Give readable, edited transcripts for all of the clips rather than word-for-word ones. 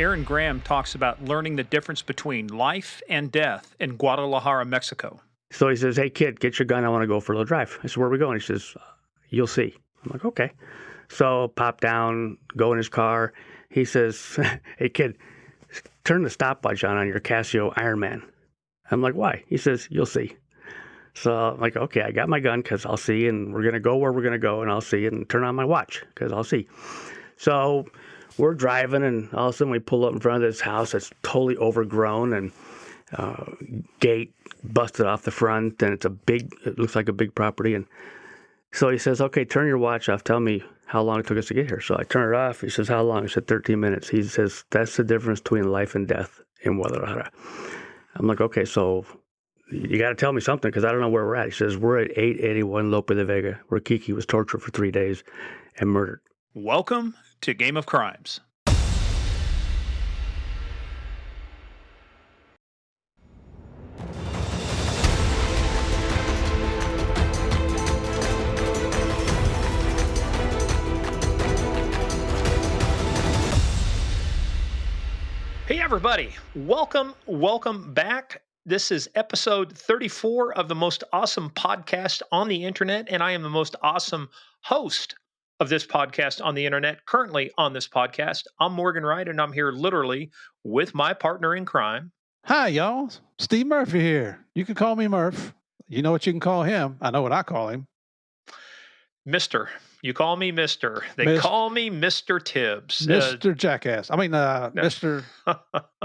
Aaron Graham talks about learning the difference between life and death in Guadalajara, Mexico. So he says, hey, kid, get your gun. I want to go for a little drive. I said, where are we going? He says, you'll see. I'm like, okay. So pop down, go in his car. He says, hey, kid, turn the stopwatch on your Casio Ironman. I'm like, why? He says, you'll see. So I'm like, okay, I got my gun because I'll see, and we're going to go where we're going to go, and I'll see, and turn on my watch because I'll see. So we're driving, and all of a sudden we pull up in front of this house that's totally overgrown, and gate busted off the front, and it looks like a big property. And so he says, okay, turn your watch off. Tell me how long it took us to get here. So I turn it off. He says, how long? I said, 13 minutes. He says, that's the difference between life and death in Guadalajara. I'm like, okay, so you got to tell me something because I don't know where we're at. He says, we're at 881 Lope de Vega, where Kiki was tortured for 3 days and murdered. Welcome to Game of Crimes. Hey, everybody. Welcome back. This is episode 34 of the most awesome podcast on the internet, and I am the most awesome host of this podcast on the internet, currently on this podcast. I'm Morgan Wright, and I'm here literally with my partner in crime. Hi, y'all. Steve Murphy here. You can call me Murph. You know what you can call him. I know what I call him. Mister. You call me Mister. They call me Mr. Tibbs. Mr. Jackass. I mean, Mr.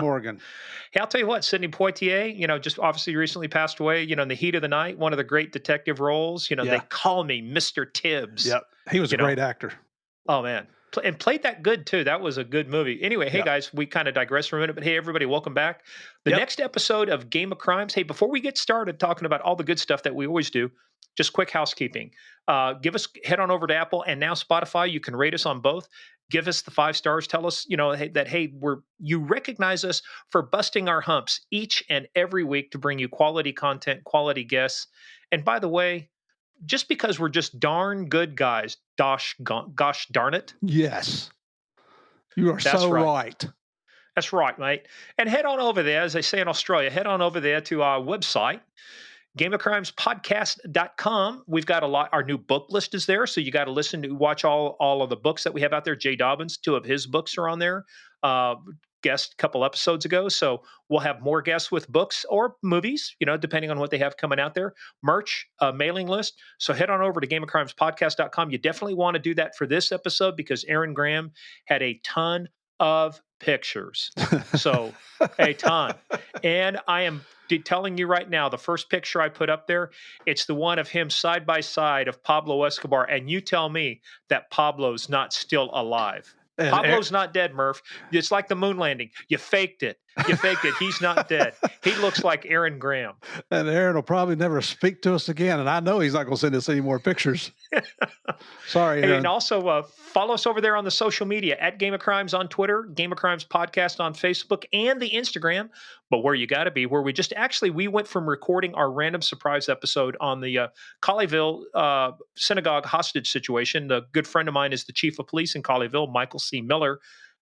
Morgan. Hey, I'll tell you what, Sidney Poitier, just obviously recently passed away, in the heat of the night, one of the great detective roles. They call me Mr. Tibbs. Yep. He was a great actor. Oh, man. And played that good, too. That was a good movie. Anyway, hey, guys, we kind of digress for a minute, but hey, everybody, welcome back. The next episode of Game of Crimes. Hey, before we get started talking about all the good stuff that we always do, just quick housekeeping. Head on over to Apple and now Spotify. You can rate us on both. Give us the 5 stars. Tell us, you recognize us for busting our humps each and every week to bring you quality content, quality guests. And by the way, just because we're just darn good guys, gosh darn it. Yes. You are so right. That's right, mate. And head on over there, as they say in Australia, head on over there to our website, gameofcrimespodcast.com. We've got our new book list is there. So you got to watch all of the books that we have out there. Jay Dobbins, 2 of his books are on there. Guest a couple episodes ago. So we'll have more guests with books or movies, depending on what they have coming out there. Merch, mailing list. So head on over to gameofcrimespodcast.com. You definitely want to do that for this episode because Aaron Graham had a ton of pictures. So a ton. And I am telling you right now, the first picture I put up there, it's the one of him side by side of Pablo Escobar. And you tell me that Pablo's not still alive. And Pablo's not dead, Murph. It's like the moon landing. You faked it. He's not dead. He looks like Aaron Graham. And Aaron will probably never speak to us again. And I know he's not going to send us any more pictures. Sorry, Aaron. And also follow us over there on the social media at Game of Crimes on Twitter, Game of Crimes Podcast on Facebook, and the Instagram. But where you got to be, where we went from recording our random surprise episode on the Colleyville synagogue hostage situation. The good friend of mine is the chief of police in Colleyville, Michael C. Miller.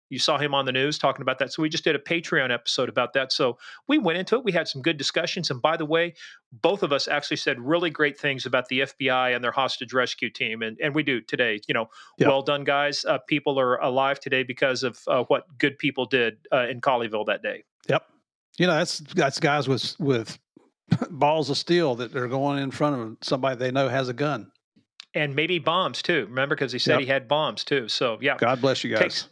You saw him on the news talking about that. So we just did a Patreon episode about that. So we went into it. We had some good discussions. And by the way, both of us actually said really great things about the FBI and their hostage rescue team. And we do today. Well done, guys. People are alive today because of what good people did in Colleyville that day. Yep. That's guys with balls of steel that are going in front of somebody they know has a gun. And maybe bombs, too. Remember, because he said he had bombs, too. So, yeah. God bless you guys.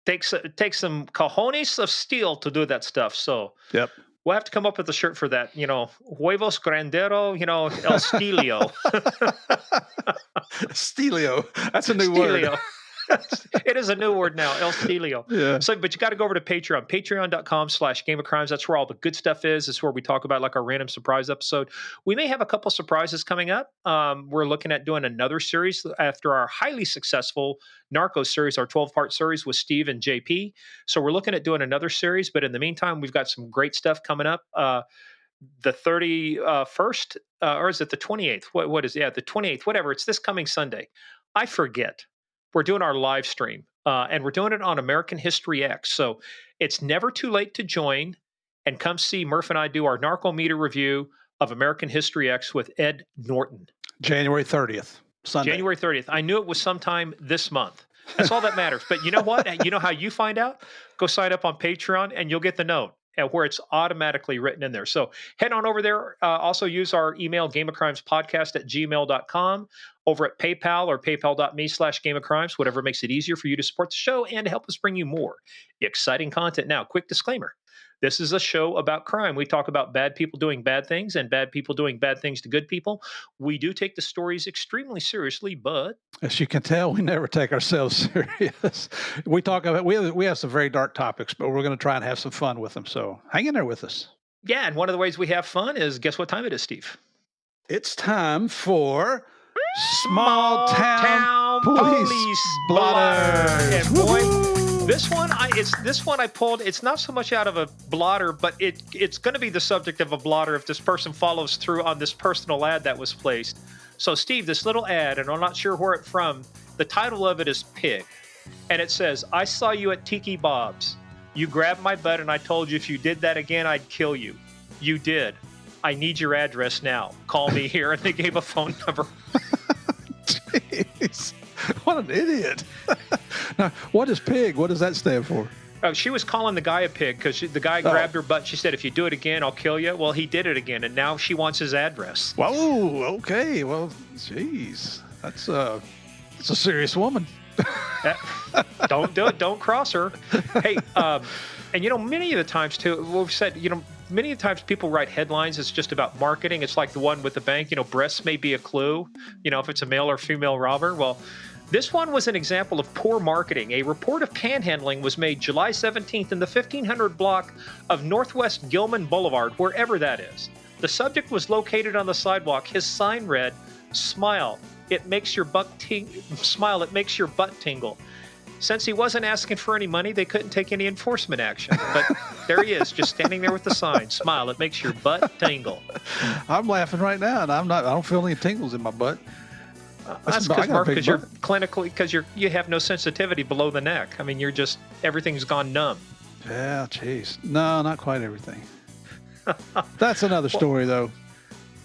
Takes some cojones of steel to do that stuff. So we'll have to come up with a shirt for that. Huevos grandero, el stilio. Stilio. That's a new word. It is a new word now, El Stilio. Yeah. So, but you got to go over to Patreon, patreon.com/Game of Crimes. That's where all the good stuff is. It's where we talk about like our random surprise episode. We may have a couple surprises coming up. We're looking at doing another series after our highly successful Narcos series, our 12-part series with Steve and JP. So we're looking at doing another series. But in the meantime, we've got some great stuff coming up. The 31st, or is it the 28th? What is it? Yeah, the 28th, whatever. It's this coming Sunday. I forget. We're doing our live stream and we're doing it on American History X. So it's never too late to join and come see Murph and I do our Narcometer review of American History X with Ed Norton. January 30th, Sunday. January 30th. I knew it was sometime this month. That's all that matters. But you know what? You know how you find out? Go sign up on Patreon and you'll get the note where it's automatically written in there. So head on over there. Also use our email, gameofcrimespodcast@gmail.com, over at PayPal or paypal.me/gameofcrimes, whatever makes it easier for you to support the show and to help us bring you more exciting content. Now, quick disclaimer. This is a show about crime. We talk about bad people doing bad things and bad people doing bad things to good people. We do take the stories extremely seriously, but as you can tell, we never take ourselves serious. We talk about we have some very dark topics, but we're going to try and have some fun with them. So hang in there with us. Yeah, and one of the ways we have fun is, guess what time it is, Steve? It's time for Small Town Police Blotters. And boy, this one I pulled. It's not so much out of a blotter, but it's going to be the subject of a blotter if this person follows through on this personal ad that was placed. So, Steve, this little ad, and I'm not sure where it's from. The title of it is Pig, and it says, "I saw you at Tiki Bob's. You grabbed my butt, and I told you if you did that again, I'd kill you. You did. I need your address now. Call me here." And they gave a phone number. Jeez, what an idiot. Now, what is PIG? What does that stand for? She was calling the guy a pig because the guy grabbed her butt. She said, "If you do it again, I'll kill you." Well, he did it again, and now she wants his address. Whoa, okay. Well, jeez. That's a serious woman. Don't do it. Don't cross her. Hey, and many of the times too, we've said, many of the times people write headlines. It's just about marketing. It's like the one with the bank. Breasts may be a clue. If it's a male or female robber. Well, this one was an example of poor marketing. A report of panhandling was made July 17th in the 1500 block of Northwest Gilman Boulevard, wherever that is. The subject was located on the sidewalk. His sign read, "Smile. It makes your butt smile. It makes your butt tingle." Since he wasn't asking for any money, they couldn't take any enforcement action. But there he is, just standing there with the sign, "Smile. It makes your butt tingle." I'm laughing right now, and I don't feel any tingles in my butt. That's because, Mark, because you're clinically, because you have no sensitivity below the neck. I mean, everything's gone numb. Yeah, jeez. No, not quite everything. That's another story, though.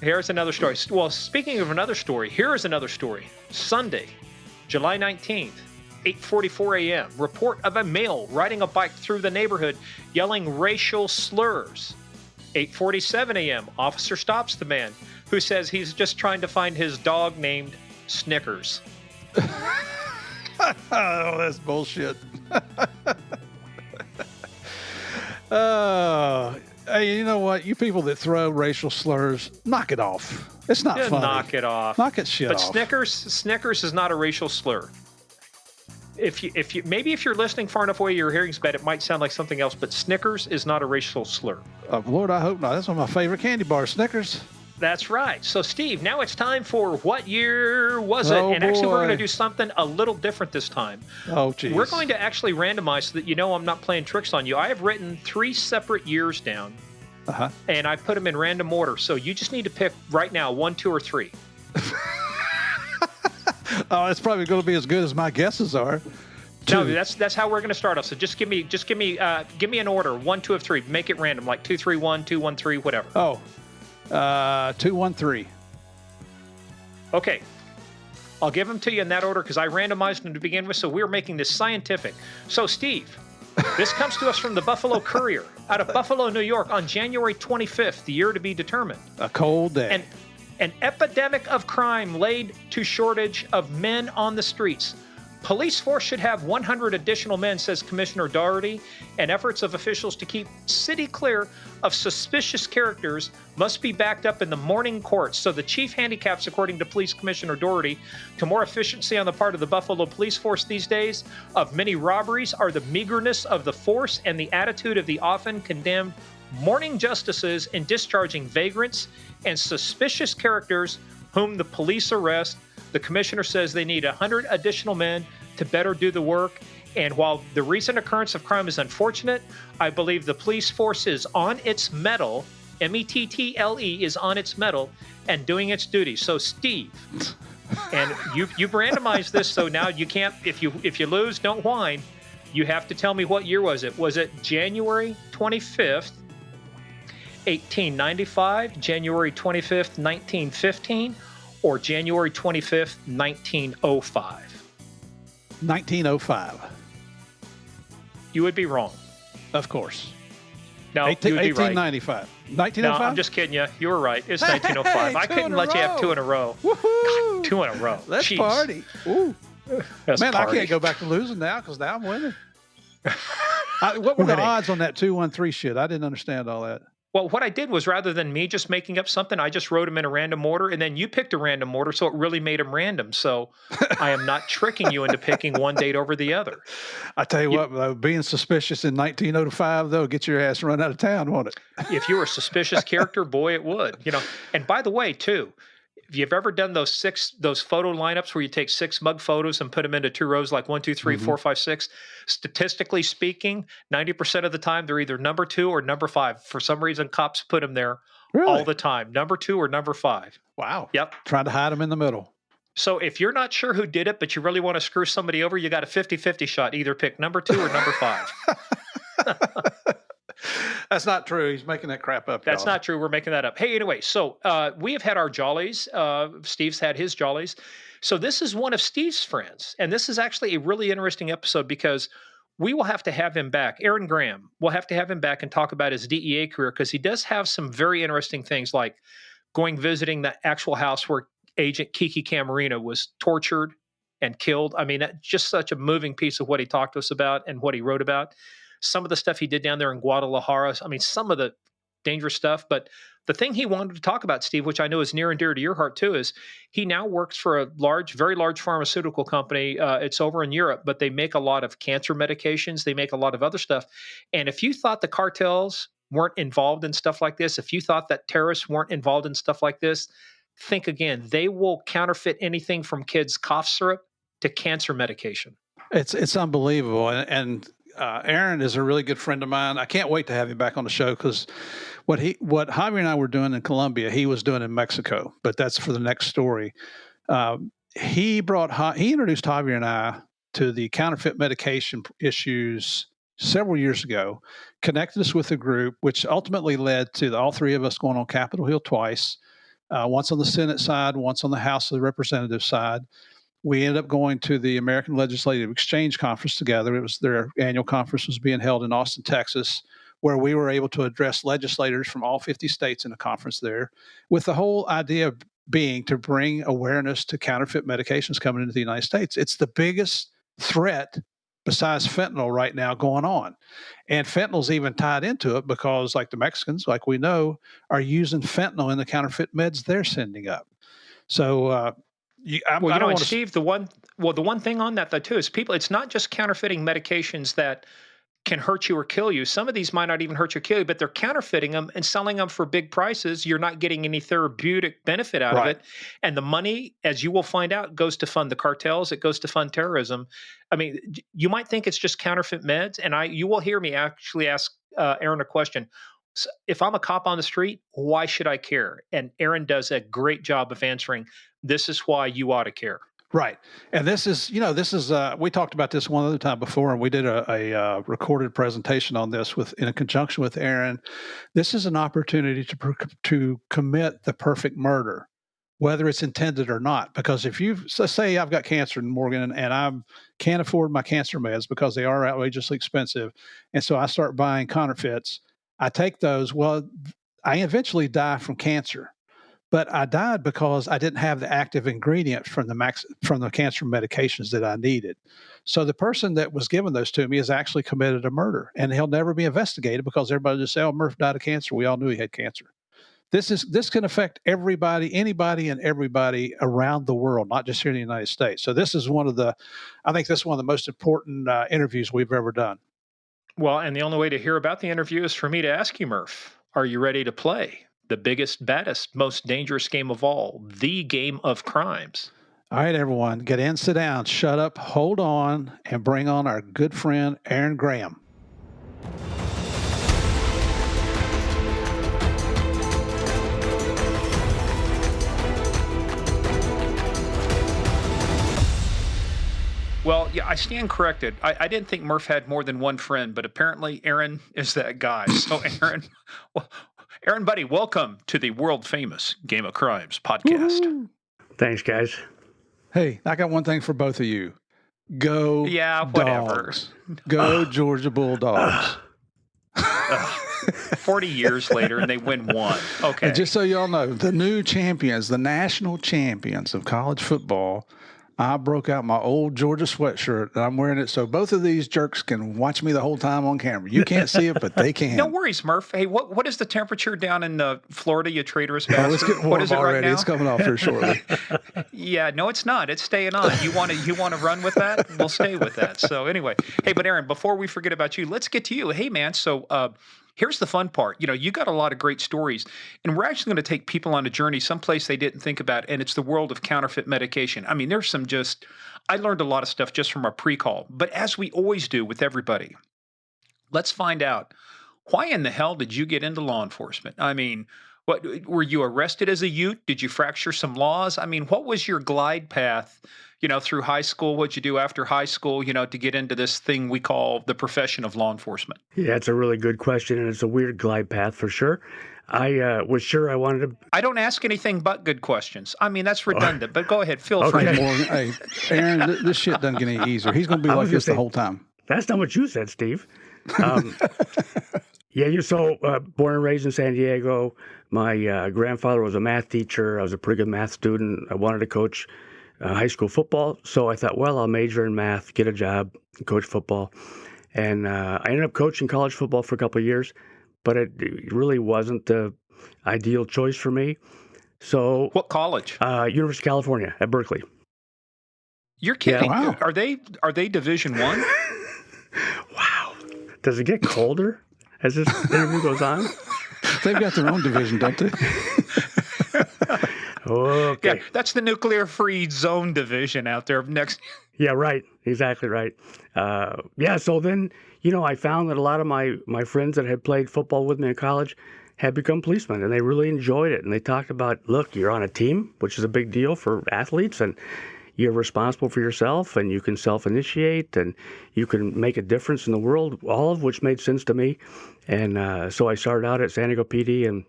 Here's another story. Well, speaking of another story, here is another story. Sunday, July 19th, 8:44 a.m. Report of a male riding a bike through the neighborhood yelling racial slurs. 8:47 a.m. Officer stops the man who says he's just trying to find his dog named Snickers. Oh, that's bullshit. Hey, you know what? You people that throw racial slurs, knock it off. It's not funny. Knock it off. Knock it shit off. But Snickers is not a racial slur. If you're listening far enough away, your hearing's bad, it might sound like something else, but Snickers is not a racial slur. Lord, I hope not. That's one of my favorite candy bars, Snickers. That's right. So, Steve, now it's time for What Year Was It? And actually, we're going to do something a little different this time. Oh, geez. We're going to actually randomize so that I'm not playing tricks on you. I have written 3 separate years down, and I put them in random order. So you just need to pick right now 1, 2, or 3. Oh, it's probably going to be as good as my guesses are. 2. No, that's how we're going to start off. So just give me an order, 1, 2, or 3. Make it random, like 2, 3, 1, 2, 1, 3, whatever. Oh. 2, 1, 3. Okay. I'll give them to you in that order because I randomized them to begin with, so we're making this scientific. So, Steve, this comes to us from the Buffalo Courier out of Buffalo, New York on January 25th, the year to be determined. A cold day. And an epidemic of crime laid to shortage of men on the streets. Police force should have 100 additional men, says Commissioner Doherty, and efforts of officials to keep city clear of suspicious characters must be backed up in the morning courts. So the chief handicaps, according to Police Commissioner Doherty, to more efficiency on the part of the Buffalo police force these days of many robberies are the meagerness of the force and the attitude of the often condemned morning justices in discharging vagrants and suspicious characters whom the police arrest. The commissioner says they need 100 additional men to better do the work. And while the recent occurrence of crime is unfortunate, I believe the police force is on its mettle, METTLE is on its mettle and doing its duty. So, Steve, And you've randomized this, so now you can't. If you lose, don't whine. You have to tell me what year was it. Was it January 25th, 1895, January 25th, 1915, or January 25th, 1905? 1905. You would be wrong. Of course. No, you would be right. 1895. No, 1905? I'm just kidding you. You were right. It's 1905. I couldn't let you have two in a row. Woohoo! 2 in a row. Let's Jeez. party. Ooh. Let's Man, party. I can't go back to losing now because now I'm winning. What were the odds on that 2-1-3 shit? I didn't understand all that. Well, what I did was rather than me just making up something, I just wrote them in a random order, and then you picked a random order, so it really made them random. So I am not tricking you into picking one date over the other. I tell you what, though, being suspicious in 1905, though, get your ass run out of town, won't it? If you were a suspicious character, boy, it would. And by the way, too, if you've ever done those photo lineups where you take 6 mug photos and put them into 2 rows, like 1, 2, 3, 4, 5, 6, statistically speaking, 90% of the time they're either number 2 or number 5. For some reason, cops put them there all the time, number 2 or number 5. Wow. Yep. Trying to hide them in the middle. So if you're not sure who did it, but you really want to screw somebody over, you got a 50-50 shot. Either pick number 2 or number 5. That's not true. He's making that crap up. That's not true. We're making that up. Hey, anyway, so we have had our jollies. Steve's had his jollies. So this is one of Steve's friends. And this is actually a really interesting episode because we will have to have him back. Aaron Graham, we'll have to have him back and talk about his DEA career because he does have some very interesting things like visiting the actual house where Agent Kiki Camarena was tortured and killed. I mean, just such a moving piece of what he talked to us about and what he wrote about. Some of the stuff he did down there in Guadalajara. I mean, some of the dangerous stuff. But the thing he wanted to talk about, Steve, which I know is near and dear to your heart too, is he now works for a very large pharmaceutical company. It's over in Europe, but they make a lot of cancer medications. They make a lot of other stuff. And if you thought the cartels weren't involved in stuff like this, if you thought that terrorists weren't involved in stuff like this, think again. They will counterfeit anything from kids' cough syrup to cancer medication. It's unbelievable. And Aaron is a really good friend of mine. I can't wait to have him back on the show because what Javier and I were doing in Colombia, he was doing in Mexico. But that's for the next story. He introduced Javier and I to the counterfeit medication issues several years ago. Connected us with a group, which ultimately led to all 3 of us going on Capitol Hill twice. Once on the Senate side, once on the House of Representatives side. We ended up going to the American Legislative Exchange Conference together. It was their annual conference was being held in Austin, Texas, where we were able to address legislators from all 50 states in a conference there, with the whole idea being to bring awareness to counterfeit medications coming into the United States. It's the biggest threat besides fentanyl right now going on. And fentanyl's even tied into it because, like the Mexicans, like we know, are using fentanyl in the counterfeit meds they're sending up. So, Steve, the one thing on that though too is it's not just counterfeiting medications that can hurt you or kill you. Some of these might not even hurt you or kill you, but they're counterfeiting them and selling them for big prices. You're not getting any therapeutic benefit out of it. And the money, as you will find out, goes to fund the cartels. It goes to fund terrorism. I mean, you might think it's just counterfeit meds. And you will hear me actually ask Aaron a question. So if I'm a cop on the street, why should I care? And Aaron does a great job of answering, this is why you ought to care. Right. And this is, we talked about this one other time before, and we did a recorded presentation on this in conjunction with Aaron. This is an opportunity to commit the perfect murder, whether it's intended or not. Because if let's say I've got cancer, Morgan, and I can't afford my cancer meds because they are outrageously expensive. And so I start buying counterfeits. I take those. Well, I eventually die from cancer. But I died because I didn't have the active ingredient from the cancer medications that I needed. So the person that was giving those to me has actually committed a murder, and he'll never be investigated because everybody just say, "Oh, Murph died of cancer. We all knew he had cancer." This can affect everybody, anybody, and everybody around the world, not just here in the United States. So this is one of the most important interviews we've ever done. Well, and the only way to hear about the interview is for me to ask you, Murph, are you ready to play the biggest, baddest, most dangerous game of all, the game of crimes? All right, everyone, get in, sit down, shut up, hold on, and bring on our good friend, Aaron Graham. yeah, I stand corrected. I didn't think Murph had more than one friend, but apparently Aaron is that guy. So, Aaron, well, Aaron, buddy, welcome to the world famous Game of Crimes podcast. Woo-hoo. Thanks, guys. Hey, I got one thing for both of you. Go Yeah, whatever. Dogs. Go Georgia Bulldogs. 40 years later, and they win one. Okay. And just so y'all know, the new champions, the national champions of college football, I broke out my old Georgia sweatshirt, and I'm wearing it so both of these jerks can watch me the whole time on camera. You can't see it, but they can. No worries, Murph. Hey, what is the temperature down in Florida, you traitorous bastard? Oh, it's getting warm what is it already. right now? It's coming off here shortly. Yeah, no, it's not. It's staying on. You want to run with that? We'll stay with that. So anyway, hey, but Aaron, before we forget about you, let's get to you. Hey, man. So here's the fun part. You got a lot of great stories, and we're actually going to take people on a journey someplace they didn't think about, and it's the world of counterfeit medication. I mean, there's some I learned a lot of stuff just from our pre-call, but as we always do with everybody, let's find out, why in the hell did you get into law enforcement? I mean, what were you arrested as a youth? Did you fracture some laws? I mean, what was your glide path, through high school? What'd you do after high school, to get into this thing we call the profession of law enforcement? Yeah, it's a really good question, and it's a weird glide path for sure. I was sure I wanted to. I don't ask anything but good questions. I mean, that's redundant, but go ahead. Feel free. Hey, Aaron, this shit doesn't get any easier. He's going to be like this the whole time. That's not what you said, Steve. Yeah, you're born and raised in San Diego. My grandfather was a math teacher. I was a pretty good math student. I wanted to coach high school football, so I thought, well, I'll major in math, get a job, coach football. And I ended up coaching college football for a couple of years, but it really wasn't the ideal choice for me. So, what college? University of California at Berkeley. You're kidding? Yeah, wow. Are they Division I? Wow. Does it get colder as this interview goes on? They've got their own division, don't they? Okay. Yeah, that's the nuclear-free zone division out there next. Yeah, right. Exactly right. So then, I found that a lot of my friends that had played football with me in college had become policemen, and they really enjoyed it. And they talked about, look, you're on a team, which is a big deal for athletes, and you're responsible for yourself, and you can self-initiate, and you can make a difference in the world, all of which made sense to me. And so I started out at San Diego PD and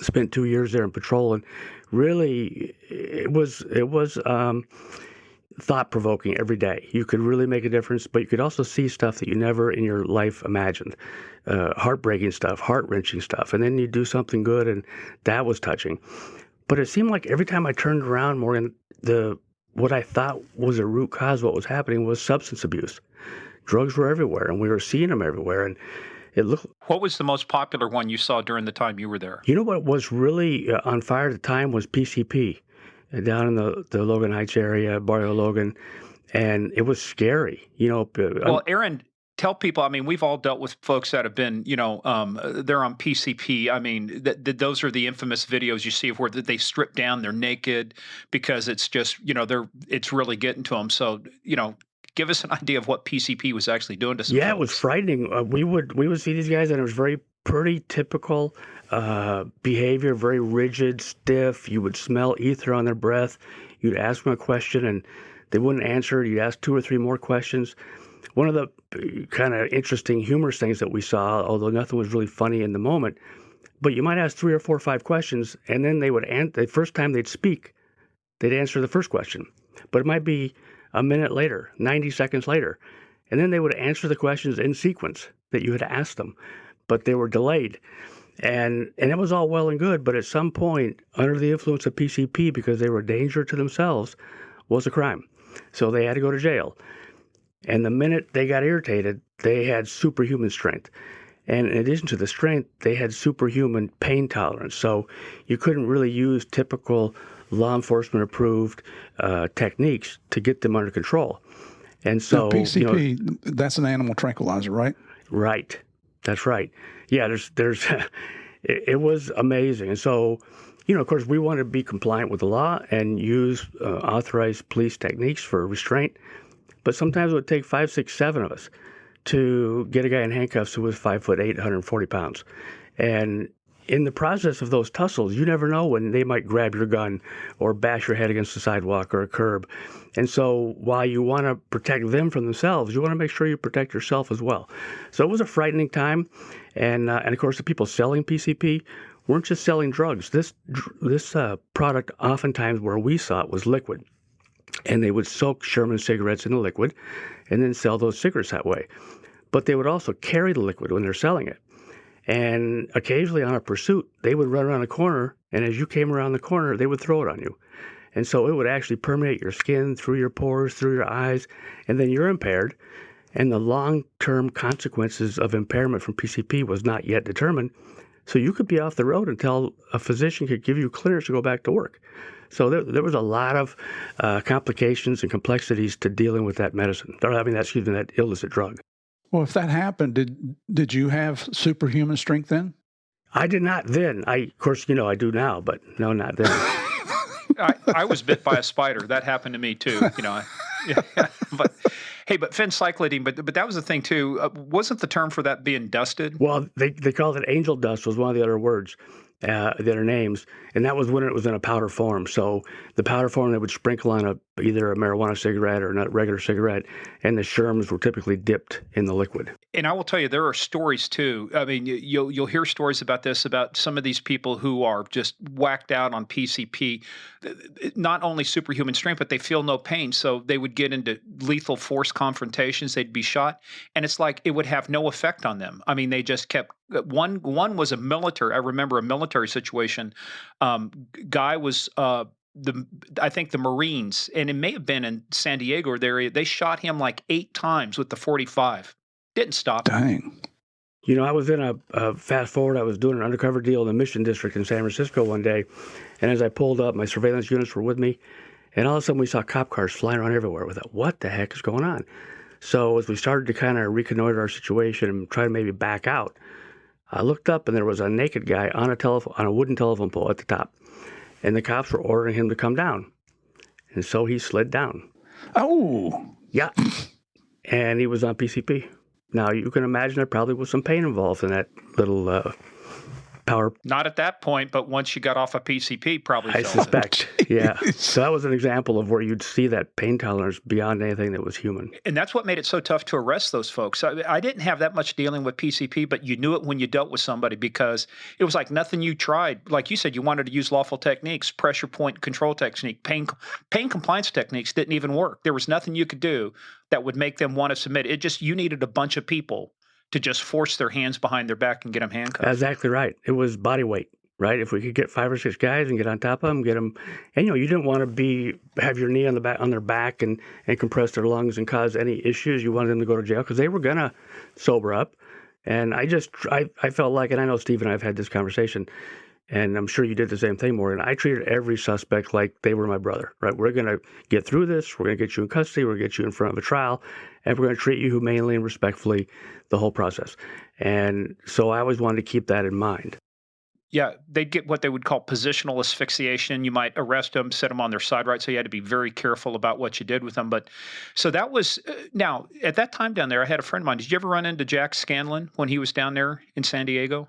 spent 2 years there in patrol, and really it was thought-provoking every day. You could really make a difference, but you could also see stuff that you never in your life imagined. Heartbreaking stuff, heart-wrenching stuff, and then you do something good, and that was touching. But it seemed like every time I turned around, Morgan, what I thought was a root cause of what was happening was substance abuse. Drugs were everywhere, and we were seeing them everywhere, and it looked. What was the most popular one you saw during the time you were there? You know what was really on fire at the time was PCP, down in the Logan Heights area, Barrio Logan, and it was scary. Well, Aaron, tell people. I mean, we've all dealt with folks that have been, they're on PCP. I mean, those are the infamous videos you see of where they strip down, they're naked because it's just, it's really getting to them. So, give us an idea of what PCP was actually doing to some folks. It was frightening. We would see these guys, and it was pretty typical behavior, very rigid, stiff. You would smell ether on their breath. You'd ask them a question, and they wouldn't answer. You'd ask 2 or 3 more questions. One of the kind of interesting, humorous things that we saw, although nothing was really funny in the moment, but you might ask 3 or 4 or 5 questions, and then they would the first time they'd speak, they'd answer the first question. But it might be a minute later, 90 seconds later, and then they would answer the questions in sequence that you had asked them, but they were delayed. And it was all well and good, but at some point, under the influence of PCP, because they were a danger to themselves, was a crime. So they had to go to jail. And the minute they got irritated, they had superhuman strength. And in addition to the strength, they had superhuman pain tolerance. So you couldn't really use typical law enforcement approved techniques to get them under control. And so now, PCP, that's an animal tranquilizer, right? Right. That's right. Yeah, there's it was amazing. And so, of course, we wanted to be compliant with the law and use authorized police techniques for restraint. But sometimes it would take 5, 6, 7 of us to get a guy in handcuffs who was 5'8", 140 pounds. And in the process of those tussles, you never know when they might grab your gun or bash your head against the sidewalk or a curb. And so while you want to protect them from themselves, you want to make sure you protect yourself as well. So it was a frightening time. And of course, the people selling PCP weren't just selling drugs. This product, oftentimes where we saw it, was liquid. And they would soak Sherman cigarettes in the liquid and then sell those cigarettes that way. But they would also carry the liquid when they're selling it. And occasionally on a pursuit, they would run around a corner, and as you came around the corner, they would throw it on you. And so it would actually permeate your skin, through your pores, through your eyes, and then you're impaired. And the long-term consequences of impairment from PCP was not yet determined. So you could be off the road until a physician could give you clearance to go back to work. So there was a lot of complications and complexities to dealing with that medicine. That illicit drug. Well, if that happened, did you have superhuman strength then? I did not then. Of course, I do now, but no, not then. I was bit by a spider. That happened to me too. But phencyclidine. But that was the thing too. Wasn't the term for that being dusted? Well, they called it angel dust. Was one of the other words. That are names, and that was when it was in a powder form. So the powder form they would sprinkle on either a marijuana cigarette or a regular cigarette, and the sherms were typically dipped in the liquid. And I will tell you, there are stories too. I mean, you'll hear stories about this, about some of these people who are just whacked out on PCP, not only superhuman strength, but they feel no pain. So they would get into lethal force confrontations. They'd be shot, and it's like it would have no effect on them. I mean, they just kept. One was a military. I remember a military situation. Guy was I think the Marines, and it may have been in San Diego or the area. They shot him like 8 times with the .45. Didn't stop. Dang. I was in a fast forward. I was doing an undercover deal in the Mission District in San Francisco one day, and as I pulled up, my surveillance units were with me, and all of a sudden we saw cop cars flying around everywhere. We thought, what the heck is going on? So as we started to kind of reconnoiter our situation and try to maybe back out, I looked up and there was a naked guy on a wooden telephone pole at the top, and the cops were ordering him to come down, and so he slid down. Oh, yeah, and he was on PCP. Now you can imagine there probably was some pain involved in that little power. Not at that point, but once you got off of PCP, probably. I suspect. Yeah. So that was an example of where you'd see that pain tolerance beyond anything that was human. And that's what made it so tough to arrest those folks. I didn't have that much dealing with PCP, but you knew it when you dealt with somebody because it was like nothing you tried. Like you said, you wanted to use lawful techniques, pressure point control technique, pain compliance techniques didn't even work. There was nothing you could do that would make them want to submit. You needed a bunch of people to just force their hands behind their back and get them handcuffed. Exactly right. It was body weight, right? If we could get 5 or 6 guys and get on top of them, get them, and you didn't want to have your knee on their back and compress their lungs and cause any issues. You wanted them to go to jail because they were gonna sober up. And I felt like, and I know Steve and I have had this conversation, and I'm sure you did the same thing, Morgan. I treated every suspect like they were my brother, right? We're going to get through this. We're going to get you in custody. We're going to get you in front of a trial, and we're going to treat you humanely and respectfully the whole process. And so I always wanted to keep that in mind. Yeah, they'd get what they would call positional asphyxiation. You might arrest them, set them on their side, right? So you had to be very careful about what you did with them. But so that was, now, at that time down there, I had a friend of mine. Did you ever run into Jack Scanlon when he was down there in San Diego?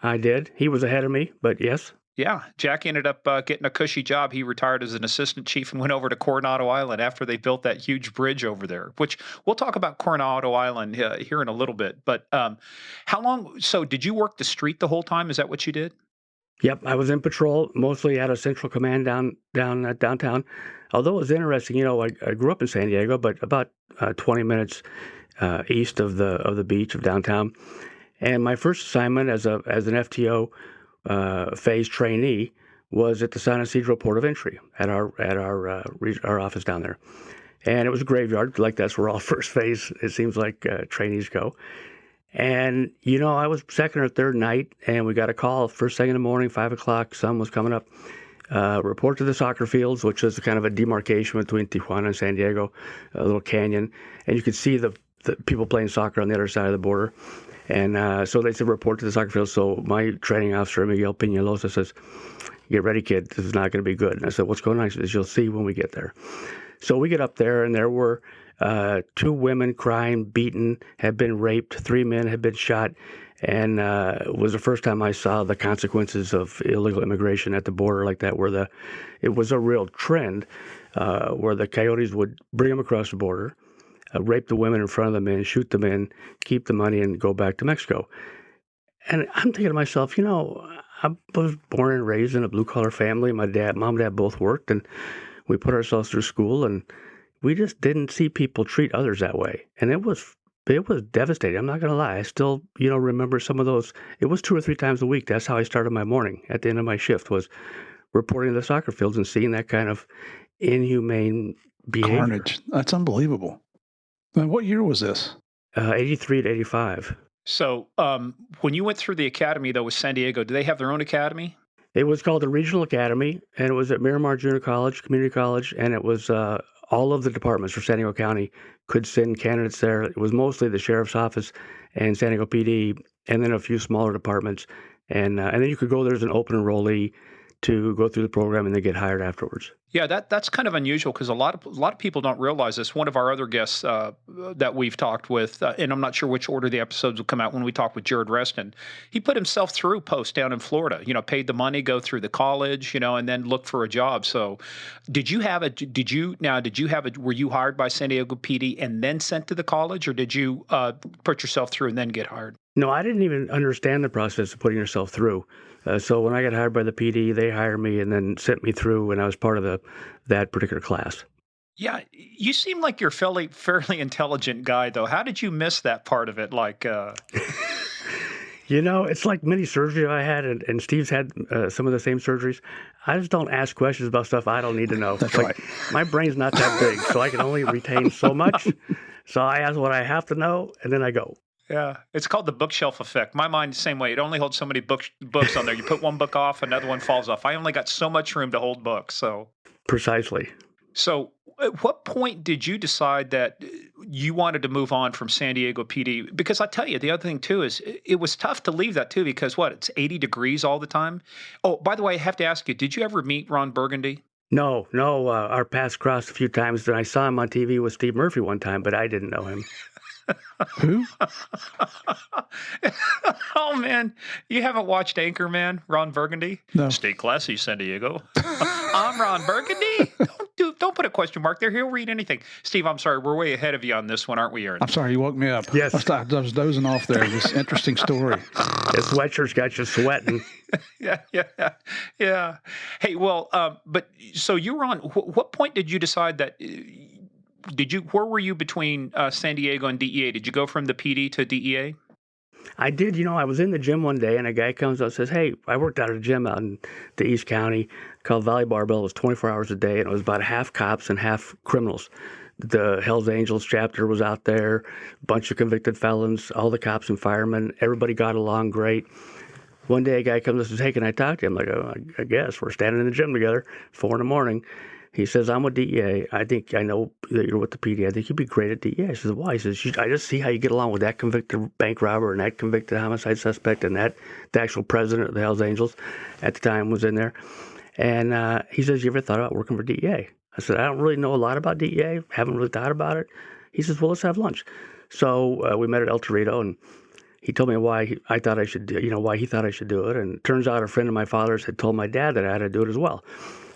I did. He was ahead of me, but yes. Yeah, Jack ended up getting a cushy job. He retired as an assistant chief and went over to Coronado Island after they built that huge bridge over there, which we'll talk about Coronado Island here in a little bit. But how long? So did you work the street the whole time? Is that what you did? Yep, I was in patrol, mostly at a central command downtown. Although it was interesting, I grew up in San Diego, but about 20 minutes east of the beach of downtown. And my first assignment as an FTO phase trainee was at the San Ysidro Port of Entry at our office down there. And it was a graveyard, like that's where all first phase, it seems like, trainees go. And, I was second or third night, and we got a call first thing in the morning, 5 o'clock, sun was coming up. Report to the soccer fields, which is kind of a demarcation between Tijuana and San Diego, a little canyon. And you could see the people playing soccer on the other side of the border. And so they said, report to the soccer field. So my training officer, Miguel Peñalosa, says, get ready, kid. This is not going to be good. And I said, what's going on? He says, you'll see when we get there. So we get up there, and there were 2 women crying, beaten, had been raped. 3 men had been shot. And it was the first time I saw the consequences of illegal immigration at the border like that, where it was a real trend where the coyotes would bring them across the border, rape the women in front of the men, shoot the men, keep the money, and go back to Mexico. And I'm thinking to myself, I was born and raised in a blue-collar family. My mom and dad both worked, and we put ourselves through school, and we just didn't see people treat others that way. And it was devastating. I'm not going to lie. I still, remember some of those. It was 2 or 3 times a week. That's how I started my morning at the end of my shift, was reporting to the soccer fields and seeing that kind of inhumane behavior. Carnage. That's unbelievable. Now, what year was this? 83 to 85. So when you went through the academy, though, with San Diego, do they have their own academy? It was called the Regional Academy, and it was at Miramar Junior College, Community College, and it was all of the departments for San Diego County could send candidates there. It was mostly the sheriff's office and San Diego PD, and then a few smaller departments. And then you could go there as an open enrollee to go through the program and then get hired afterwards. Yeah, that's kind of unusual because a lot of people don't realize this. One of our other guests that we've talked with, and I'm not sure which order the episodes will come out when we talk with Jared Reston, he put himself through post down in Florida. Paid the money, go through the college, and then look for a job. So, were you hired by San Diego PD and then sent to the college, or did you put yourself through and then get hired? No, I didn't even understand the process of putting yourself through. So when I got hired by the PD, they hired me and then sent me through, and I was part of that particular class. Yeah, you seem like you're a fairly intelligent guy, though. How did you miss that part of it? It's like many surgeries I had, and Steve's had some of the same surgeries. I just don't ask questions about stuff I don't need to know. That's right. My brain's not that big, so I can only retain so much. So I ask what I have to know, and then I go. Yeah, it's called the bookshelf effect. My mind, the same way. It only holds so many books on there. You put one book off, another one falls off. I only got so much room to hold books. So Precisely. So at what point did you decide that you wanted to move on from San Diego PD? Because I tell you, the other thing too is it was tough to leave that too, because it's 80 degrees all the time. Oh, by the way, I have to ask you, did you ever meet Ron Burgundy? No. Our paths crossed a few times. And I saw him on TV with Steve Murphy one time, but I didn't know him. Who? Oh, man. You haven't watched Anchorman, Ron Burgundy? No. Stay classy, San Diego. I'm Ron Burgundy. Don't put a question mark there. He'll read anything. Steve, I'm sorry. We're way ahead of you on this one, aren't we, Aaron? I'm sorry. You woke me up. Yes. I was dozing off there. This interesting story. His sweatshirt's got you sweating. Yeah. Hey, well, but so you were on, what point did you decide that, where were you between San Diego and DEA? Did you go from the PD to DEA? I did. I was in the gym one day, and a guy comes up and says, "Hey, I worked out at a gym out in the East County called Valley Barbell. It was 24 hours a day, and it was about half cops and half criminals. The Hells Angels chapter was out there, a bunch of convicted felons, all the cops and firemen. Everybody got along great. One day, a guy comes up and says, "Hey, can I talk to you?" I'm like, "Oh, I guess." We're standing in the gym together, 4 a.m. He says, "I'm with DEA. I think I know that you're with the PD. I think you'd be great at DEA." I says, "Why?" He says, "I just see how you get along with that convicted bank robber and that convicted homicide suspect and the actual president of the Hells Angels at the time was in there." And he says, "You ever thought about working for DEA?" I said, "I don't really know a lot about DEA. Haven't really thought about it." He says, "Well, let's have lunch." So we met at El Torito, and he told me why I thought I should do, why he thought I should do it. And it turns out a friend of my father's had told my dad that I had to do it as well.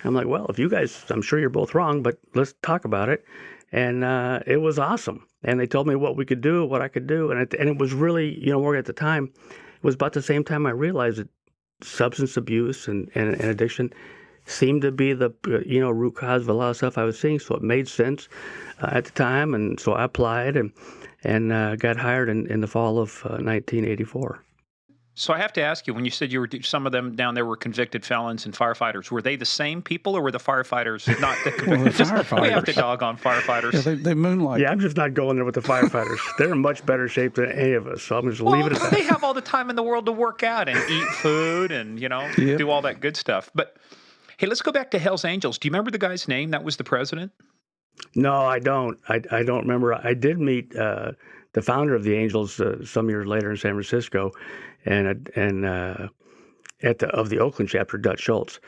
I'm like, "Well, if you guys, I'm sure you're both wrong, but let's talk about it." And it was awesome. And they told me what we could do, what I could do. And it was really, working at the time, it was about the same time I realized that substance abuse and addiction seemed to be the, root cause of a lot of stuff I was seeing. So it made sense at the time. And so I applied and got hired in the fall of 1984. So I have to ask you, when you said some of them down there were convicted felons and firefighters, were they the same people, or were the firefighters not the convicted? Well, the firefighters. We have to dog on firefighters. Yeah, they moonlight. Yeah, I'm just not going there with the firefighters. They're in much better shape than any of us, so I'm just leave it at that. They have all the time in the world to work out and eat food and, do all that good stuff. But, hey, let's go back to Hells Angels. Do you remember the guy's name that was the president? No, I don't. I don't remember. I did meet the founder of the Angels some years later in San Francisco, and of the Oakland chapter, Dutch Schultz.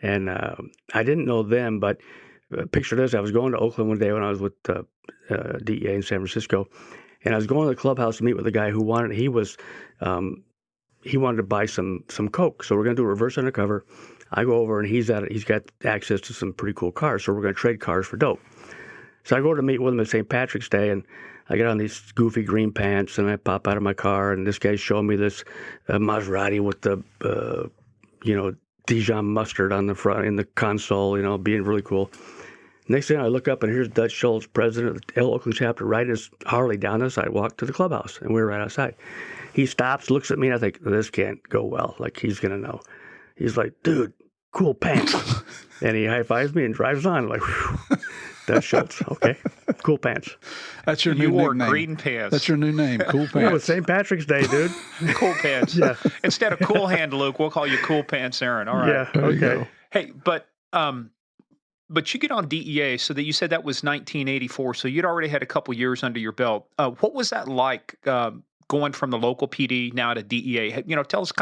And I didn't know them, but picture this: I was going to Oakland one day when I was with DEA in San Francisco, And I was going to the clubhouse to meet with a guy who he wanted to buy some coke. So we're going to do a reverse undercover. I go over and he's got access to some pretty cool cars. So we're going to trade cars for dope. So I go to meet with him at St. Patrick's Day, and I get on these goofy green pants, and I pop out of my car, and this guy's showing me this Maserati with the, Dijon mustard on the front, in the console, being really cool. Next thing I look up, and here's Dutch Schultz, president of the Oakland chapter, riding his Harley down the sidewalk to the clubhouse, and we were right outside. He stops, looks at me, and I think, this can't go well. Like, he's going to know. He's like, dude, cool pants. And he high-fives me and drives on. Like, whew. Dutch Schultz. Okay. Cool pants. That's your new You wore nickname. green pants. That's your new name. Cool pants. Yeah, it was St. Patrick's Day, dude. Cool pants. Yeah. Instead of Cool Hand Luke, we'll call you Cool Pants Aaron. All right. Yeah. There you Okay. go. Hey, but you get on DEA, so that you said that was 1984. So you'd already had a couple years under your belt. What was that like? Going from the local PD now to DEA,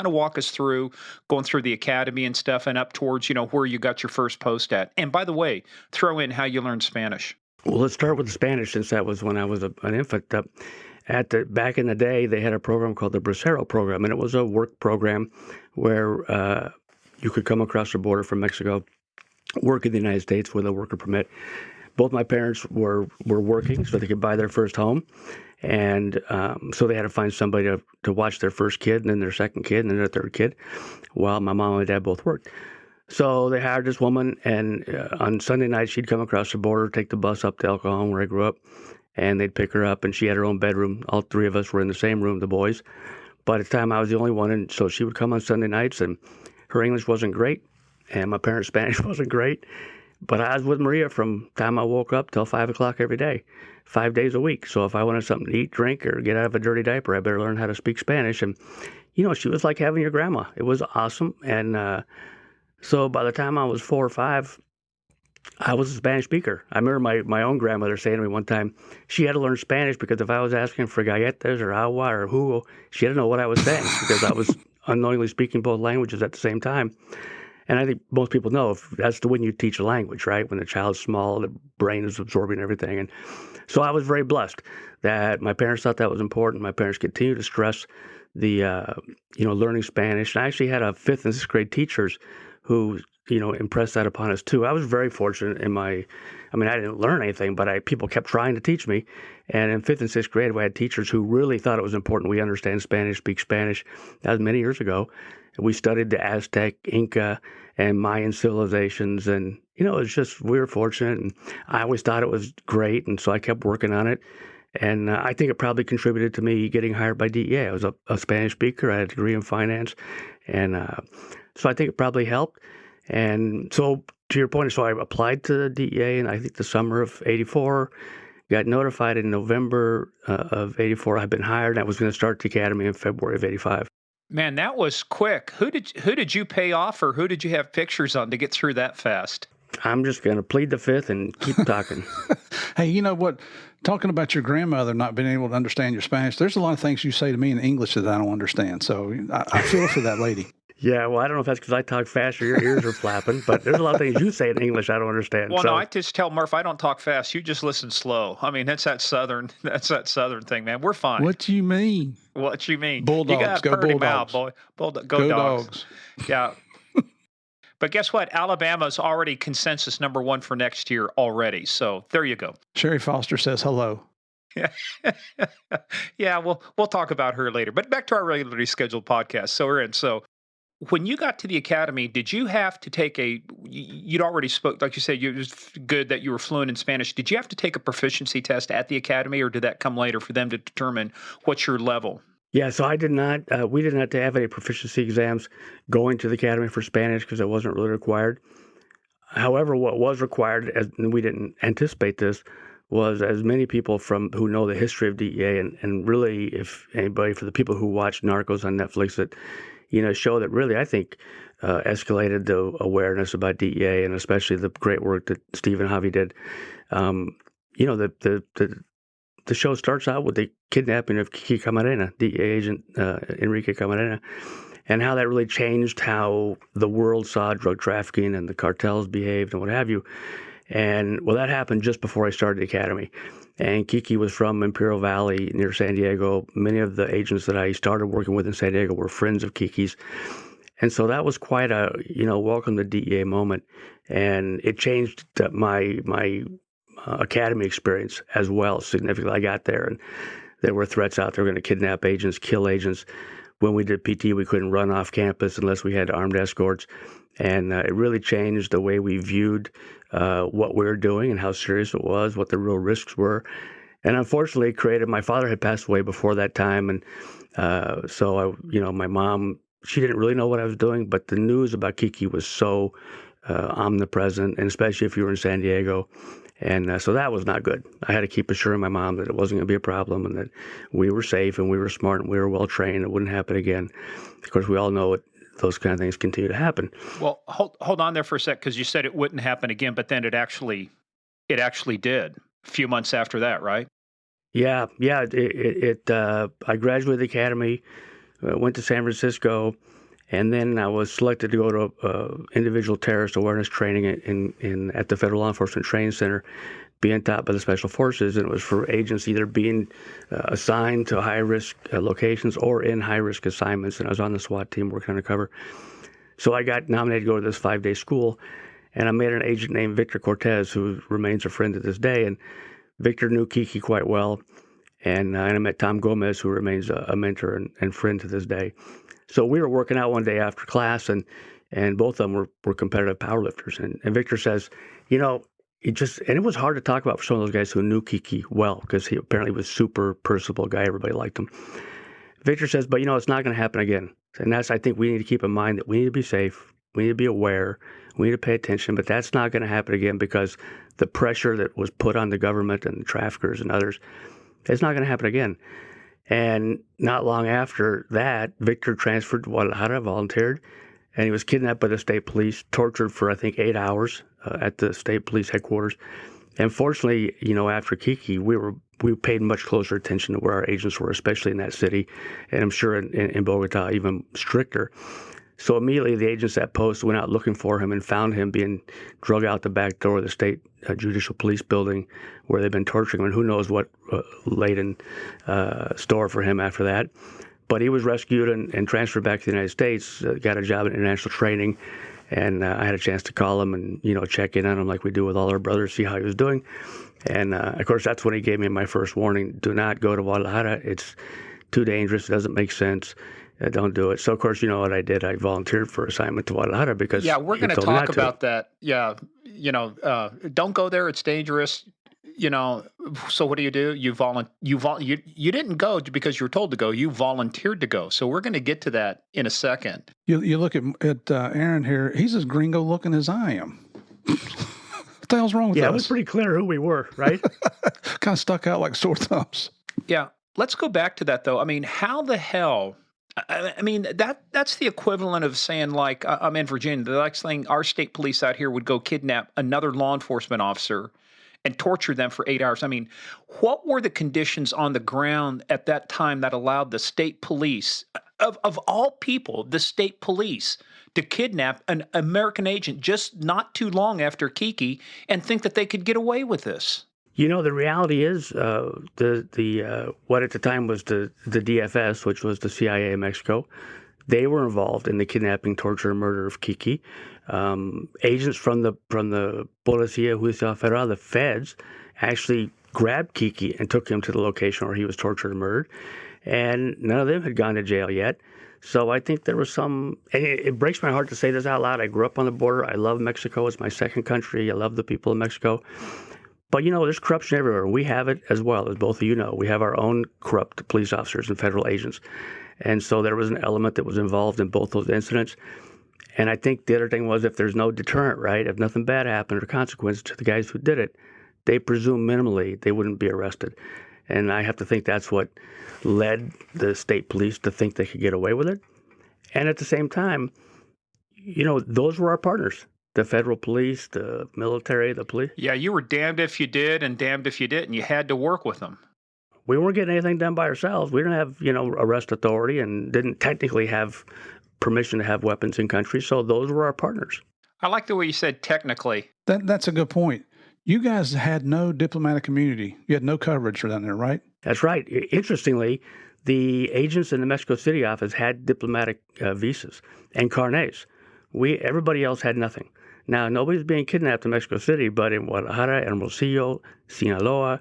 walk us through going through the academy and stuff and up towards, where you got your first post at. And by the way, throw in how you learned Spanish. Well, let's start with the Spanish, since that was when I was an infant. Back in the day, they had a program called the Bracero program, and it was a work program where you could come across the border from Mexico, work in the United States with a worker permit. Both my parents were working, so they could buy their first home. And so they had to find somebody to watch their first kid, and then their second kid, and then their third kid, while my mom and dad both worked. So they hired this woman, and on Sunday night, she'd come across the border, take the bus up to El Cajon, where I grew up, and they'd pick her up, and she had her own bedroom. All three of us were in the same room, the boys. But at the time, I was the only one, and so she would come on Sunday nights, and her English wasn't great, and my parents' Spanish wasn't great. But I was with Maria from the time I woke up till 5 o'clock every day, 5 days a week. So if I wanted something to eat, drink, or get out of a dirty diaper, I better learn how to speak Spanish. And, she was like having your grandma. It was awesome. And so by the time I was 4 or 5, I was a Spanish speaker. I remember my own grandmother saying to me one time, she had to learn Spanish because if I was asking for galletas or agua or jugo, she didn't know what I was saying because I was unknowingly speaking both languages at the same time. And I think most people know that's when you teach a language, right? When the child's small, the brain is absorbing everything. And so I was very blessed that my parents thought that was important. My parents continued to stress the, learning Spanish. And I actually had a 5th and 6th grade teachers who, impressed that upon us too. I was very fortunate I didn't learn anything, but people kept trying to teach me. And in 5th and 6th grade, we had teachers who really thought it was important we understand Spanish, speak Spanish. That was many years ago. We studied the Aztec, Inca, and Mayan civilizations, and we were fortunate, and I always thought it was great, and so I kept working on it, and I think it probably contributed to me getting hired by DEA. I was a Spanish speaker, I had a degree in finance, and so I think it probably helped. And so to your point, so I applied to the DEA in I think the summer of '84. Got notified in November of '84 I'd been hired. I was going to start the academy in February of '85. Man, that was quick. Who did you pay off, or who did you have pictures on to get through that fast? I'm just going to plead the 5th and keep talking. Hey, you know what? Talking about your grandmother not being able to understand your Spanish, there's a lot of things you say to me in English that I don't understand. So I feel for that lady. Yeah, well, I don't know if that's because I talk fast or your ears are flapping, but there's a lot of things you say in English I don't understand. Well, no, I just tell Murph I don't talk fast. You just listen slow. I mean, that's that southern thing, man. We're fine. What do you mean? What you mean? Bulldogs, You got a go purty Bulldogs. mouth, boy. Go dogs. Dogs. Yeah. But guess what? Alabama's already consensus number 1 for next year already. So there you go. Sherry Foster says hello. Yeah. Yeah, we'll talk about her later. But back to our regularly scheduled podcast. So we're in. So when you got to the academy, did you have to take you'd already spoke, like you said, it was good that you were fluent in Spanish. Did you have to take a proficiency test at the academy, or did that come later for them to determine what's your level? Yeah, so I did not, we did not have any proficiency exams going to the academy for Spanish because it wasn't really required. However, what was required, and we didn't anticipate this, was as many people who know the history of DEA, and really, if anybody, for the people who watch Narcos on Netflix, that show that really, I think, escalated the awareness about DEA, and especially the great work that Steve and Javi did. The show starts out with the kidnapping of Kiki Camarena, DEA agent Enrique Camarena, and how that really changed how the world saw drug trafficking and the cartels behaved and what have you. And well, that happened just before I started the academy. And Kiki was from Imperial Valley near San Diego. Many of the agents that I started working with in San Diego were friends of Kiki's. And so that was quite a, welcome to DEA moment. And it changed my academy experience as well significantly. I got there and there were threats out there going to kidnap agents, kill agents. When we did PT, we couldn't run off campus unless we had armed escorts. And it really changed the way we viewed what we were doing and how serious it was, what the real risks were. And unfortunately, my father had passed away before that time. And so, my mom, she didn't really know what I was doing, but the news about Kiki was so omnipresent, and especially if you were in San Diego. And so that was not good. I had to keep assuring my mom that it wasn't going to be a problem and that we were safe and we were smart and we were well trained. It wouldn't happen again. Of course, we all know those kind of things continue to happen. Well, hold on there for a sec, because you said it wouldn't happen again, but then it actually did a few months after that, right? Yeah. I graduated the academy, went to San Francisco, and then I was selected to go to individual terrorist awareness training at the Federal Law Enforcement Training Center, being taught by the Special Forces. And it was for agents either being assigned to high-risk locations or in high-risk assignments. And I was on the SWAT team working undercover. So I got nominated to go to this 5-day school, and I met an agent named Victor Cortez, who remains a friend to this day. And Victor knew Kiki quite well. And I met Tom Gomez, who remains a mentor and friend to this day. So we were working out one day after class, and both of them were competitive powerlifters. And Victor says, and it was hard to talk about for some of those guys who knew Kiki well, because he apparently was a super personable guy. Everybody liked him. Victor says, but it's not going to happen again. And I think we need to keep in mind that we need to be safe. We need to be aware. We need to pay attention, but that's not going to happen again, because the pressure that was put on the government and the traffickers and others, it's not going to happen again. And not long after that, Victor transferred to Guadalajara, volunteered, and he was kidnapped by the state police, tortured for, I think, 8 hours at the state police headquarters. And fortunately, after Kiki, we paid much closer attention to where our agents were, especially in that city, and I'm sure in Bogota, even stricter. So immediately the agents at post went out looking for him and found him being drug out the back door of the state judicial police building where they've been torturing him. And who knows what laid in store for him after that. But he was rescued and transferred back to the United States, got a job in international training. And I had a chance to call him and, check in on him like we do with all our brothers, see how he was doing. And, of course, that's when he gave me my first warning. Do not go to Guadalajara. It's too dangerous. It doesn't make sense. Don't do it. So, of course, you know what I did? I volunteered for assignment to Guadalajara because we're going to talk about that. Yeah, don't go there. It's dangerous. So what do? You didn't go because you were told to go. You volunteered to go. So we're going to get to that in a second. You look at Aaron here. He's as gringo looking as I am. What the hell's wrong with us? Yeah, it was pretty clear who we were, right? Kind of stuck out like sore thumbs. Yeah. Let's go back to that, though. I mean, how the hell... I mean, that's the equivalent of saying, like, I'm in Virginia. The next thing, our state police out here would go kidnap another law enforcement officer and torture them for 8 hours. I mean, what were the conditions on the ground at that time that allowed the state police, of all people, the state police, to kidnap an American agent just not too long after Kiki and think that they could get away with this? The reality is what at the time was the DFS, which was the CIA in Mexico. They were involved in the kidnapping, torture, and murder of Kiki. Agents from the Policía Judicial Federal, the feds, actually grabbed Kiki and took him to the location where he was tortured and murdered. And none of them had gone to jail yet. So I think there was some, and it breaks my heart to say this out loud. I grew up on the border. I love Mexico. It's my second country. I love the people of Mexico. But, there's corruption everywhere. We have it as well, as both of you know. We have our own corrupt police officers and federal agents. And so there was an element that was involved in both those incidents. And I think the other thing was, if there's no deterrent, right, if nothing bad happened or consequence to the guys who did it, they presume minimally they wouldn't be arrested. And I have to think that's what led the state police to think they could get away with it. And at the same time, those were our partners. The federal police, the military, the police. Yeah, you were damned if you did and damned if you didn't. You had to work with them. We weren't getting anything done by ourselves. We didn't have, arrest authority and didn't technically have permission to have weapons in country. So those were our partners. I like the way you said technically. That's a good point. You guys had no diplomatic immunity. You had no coverage for down there, right? That's right. Interestingly, the agents in the Mexico City office had diplomatic visas and carnets. Everybody else had nothing. Now, nobody's being kidnapped in Mexico City, but in Guadalajara, Hermosillo, Sinaloa,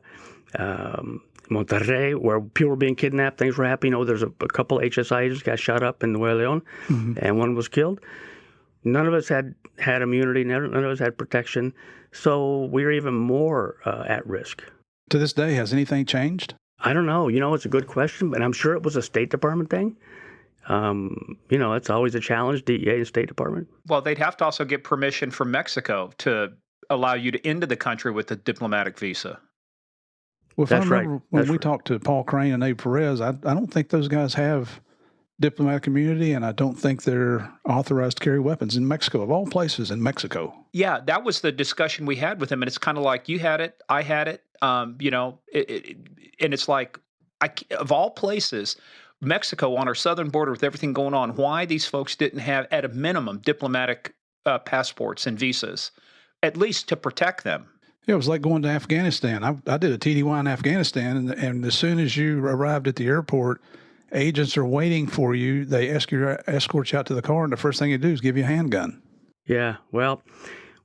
Monterrey, where people were being kidnapped, things were happening. There's a couple HSI agents got shot up in Nuevo Leon, and one was killed. None of us had immunity. None of us had protection. So we were even more at risk. To this day, has anything changed? I don't know. It's a good question, but I'm sure it was a State Department thing. It's always a challenge, DEA and State Department. Well, they'd have to also get permission from Mexico to allow you to into the country with a diplomatic visa. Well, if I remember when we talked to Paul Crane and Abe Perez, I don't think those guys have diplomatic immunity, and I don't think they're authorized to carry weapons in Mexico, of all places in Mexico. Yeah, that was the discussion we had with him, and it's kind of like you had it, I had it, and it's like, of all places, Mexico on our southern border with everything going on, why these folks didn't have, at a minimum, diplomatic passports and visas, at least to protect them. Yeah, it was like going to Afghanistan. I did a TDY in Afghanistan, and as soon as you arrived at the airport, agents are waiting for you. They escort you out to the car, and the first thing you do is give you a handgun. Yeah, well,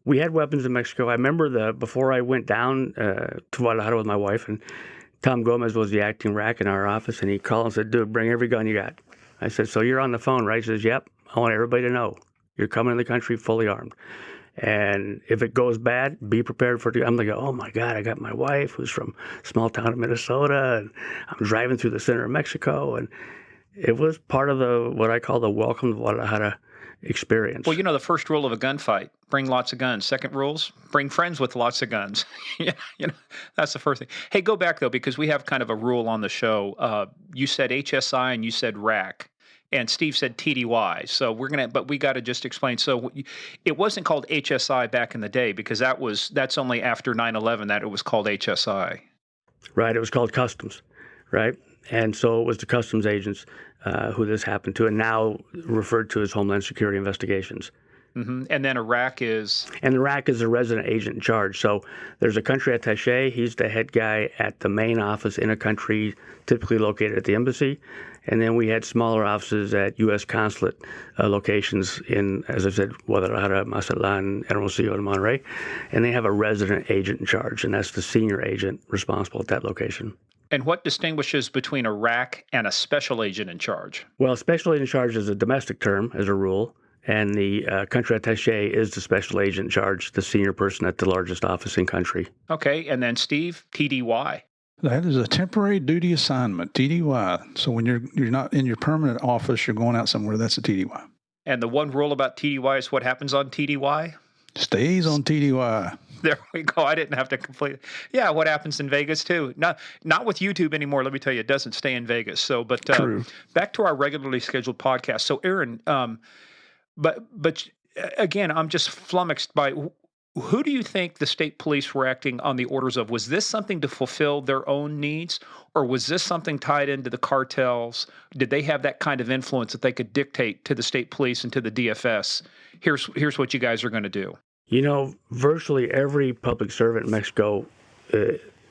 we had weapons in Mexico. I remember before I went down to Guadalajara with my wife, and Tom Gomez was the acting rack in our office, and he called and said, "Dude, bring every gun you got." I said, "So you're on the phone, right?" He says, "Yep. I want everybody to know you're coming in the country fully armed. And if it goes bad, be prepared for it." I'm like, oh my God, I got my wife who's from a small town of Minnesota, and I'm driving through the center of Mexico. And it was part of what I call the welcome to Guadalajara experience. Well, the first rule of a gunfight, bring lots of guns. Second rules, bring friends with lots of guns. That's the first thing. Hey, go back though, because we have kind of a rule on the show. You said HSI and you said RAC. And Steve said TDY. So but we got to just explain. So it wasn't called HSI back in the day, because that's only after 9/11 that it was called HSI. Right. It was called Customs. Right. And so it was the customs agents who this happened to, and now referred to as Homeland Security Investigations. Mm-hmm. And then Iraq is? And Iraq is a resident agent in charge. So there's a country attaché. He's the head guy at the main office in a country typically located at the embassy. And then we had smaller offices at U.S. consulate locations in, as I said, Guadalajara, Mazatlan, Hermosillo, and Monterrey. And they have a resident agent in charge, and that's the senior agent responsible at that location. And what distinguishes between a RAC and a special agent in charge? Well, special agent in charge is a domestic term, as a rule. And the country attaché is the special agent in charge, the senior person at the largest office in country. Okay, and then Steve, TDY. That is a temporary duty assignment, TDY. So when you're not in your permanent office, you're going out somewhere, that's a TDY. And the one rule about TDY is what happens on TDY? Stays on TDY. There we go. I didn't have to complete it. Yeah, what happens in Vegas too. Not with YouTube anymore. Let me tell you, it doesn't stay in Vegas. So, but back to our regularly scheduled podcast. So, Aaron, but again, I'm just flummoxed by who do you think the state police were acting on the orders of? Was this something to fulfill their own needs, or was this something tied into the cartels? Did they have that kind of influence that they could dictate to the state police and to the DFS? Here's what you guys are going to do. Virtually every public servant in Mexico,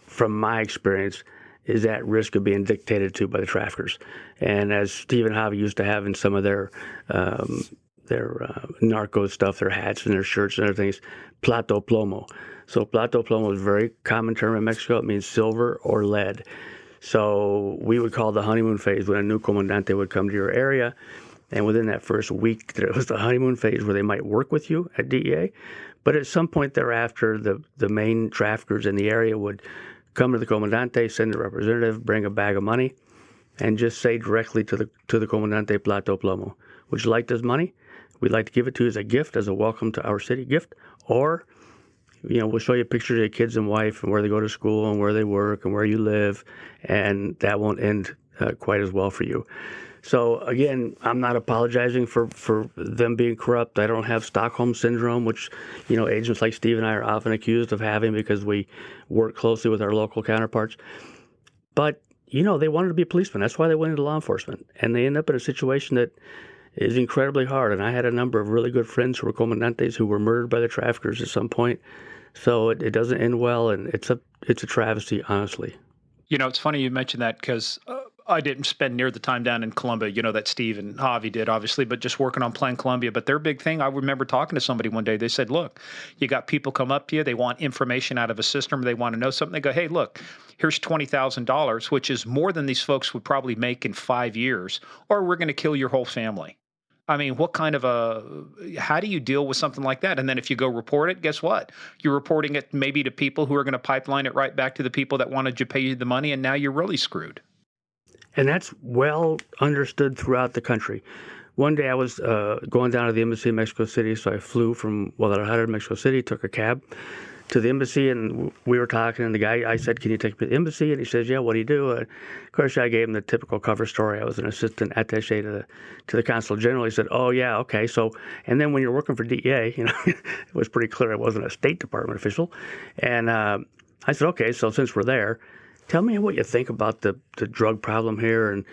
from my experience, is at risk of being dictated to by the traffickers. And as Steve and Javier used to have in some of their narco stuff, their hats and their shirts and other things, plato plomo. So plato plomo is a very common term in Mexico. It means silver or lead. So we would call the honeymoon phase when a new comandante would come to your area. And within that first week, there was the honeymoon phase where they might work with you at DEA. But at some point thereafter, the main traffickers in the area would come to the comandante, send a representative, bring a bag of money, and just say directly to the comandante, plato plomo, would you like this money? We'd like to give it to you as a gift, as a welcome to our city gift. Or, we'll show you pictures of your kids and wife and where they go to school and where they work and where you live. And that won't end quite as well for you. So, again, I'm not apologizing for them being corrupt. I don't have Stockholm Syndrome, which, agents like Steve and I are often accused of having because we work closely with our local counterparts. But, they wanted to be policemen. That's why they went into law enforcement. And they end up in a situation that is incredibly hard. And I had a number of really good friends who were comandantes who were murdered by the traffickers at some point. So it doesn't end well, and it's a travesty, honestly. It's funny you mentioned that because I didn't spend near the time down in Colombia, that Steve and Javi did, obviously, but just working on Plan Colombia. But their big thing, I remember talking to somebody one day. They said, look, you got people come up to you. They want information out of a system. They want to know something. They go, hey, look, here's $20,000, which is more than these folks would probably make in 5 years, or we're going to kill your whole family. I mean, how do you deal with something like that? And then if you go report it, guess what? You're reporting it maybe to people who are going to pipeline it right back to the people that wanted to pay you the money, and now you're really screwed. And that's well understood throughout the country. One day I was going down to the embassy in Mexico City, so I flew from Guadalajara to Mexico City, took a cab to the embassy, and we were talking, and the guy, I said, can you take me to the embassy? And he says, yeah, what do you do? Of course, I gave him the typical cover story. I was an assistant attaché to the consul general. He said, oh, yeah, okay. So, and then when you're working for DEA, it was pretty clear I wasn't a State Department official. And I said, okay, so since we're there, tell me what you think about the drug problem here, and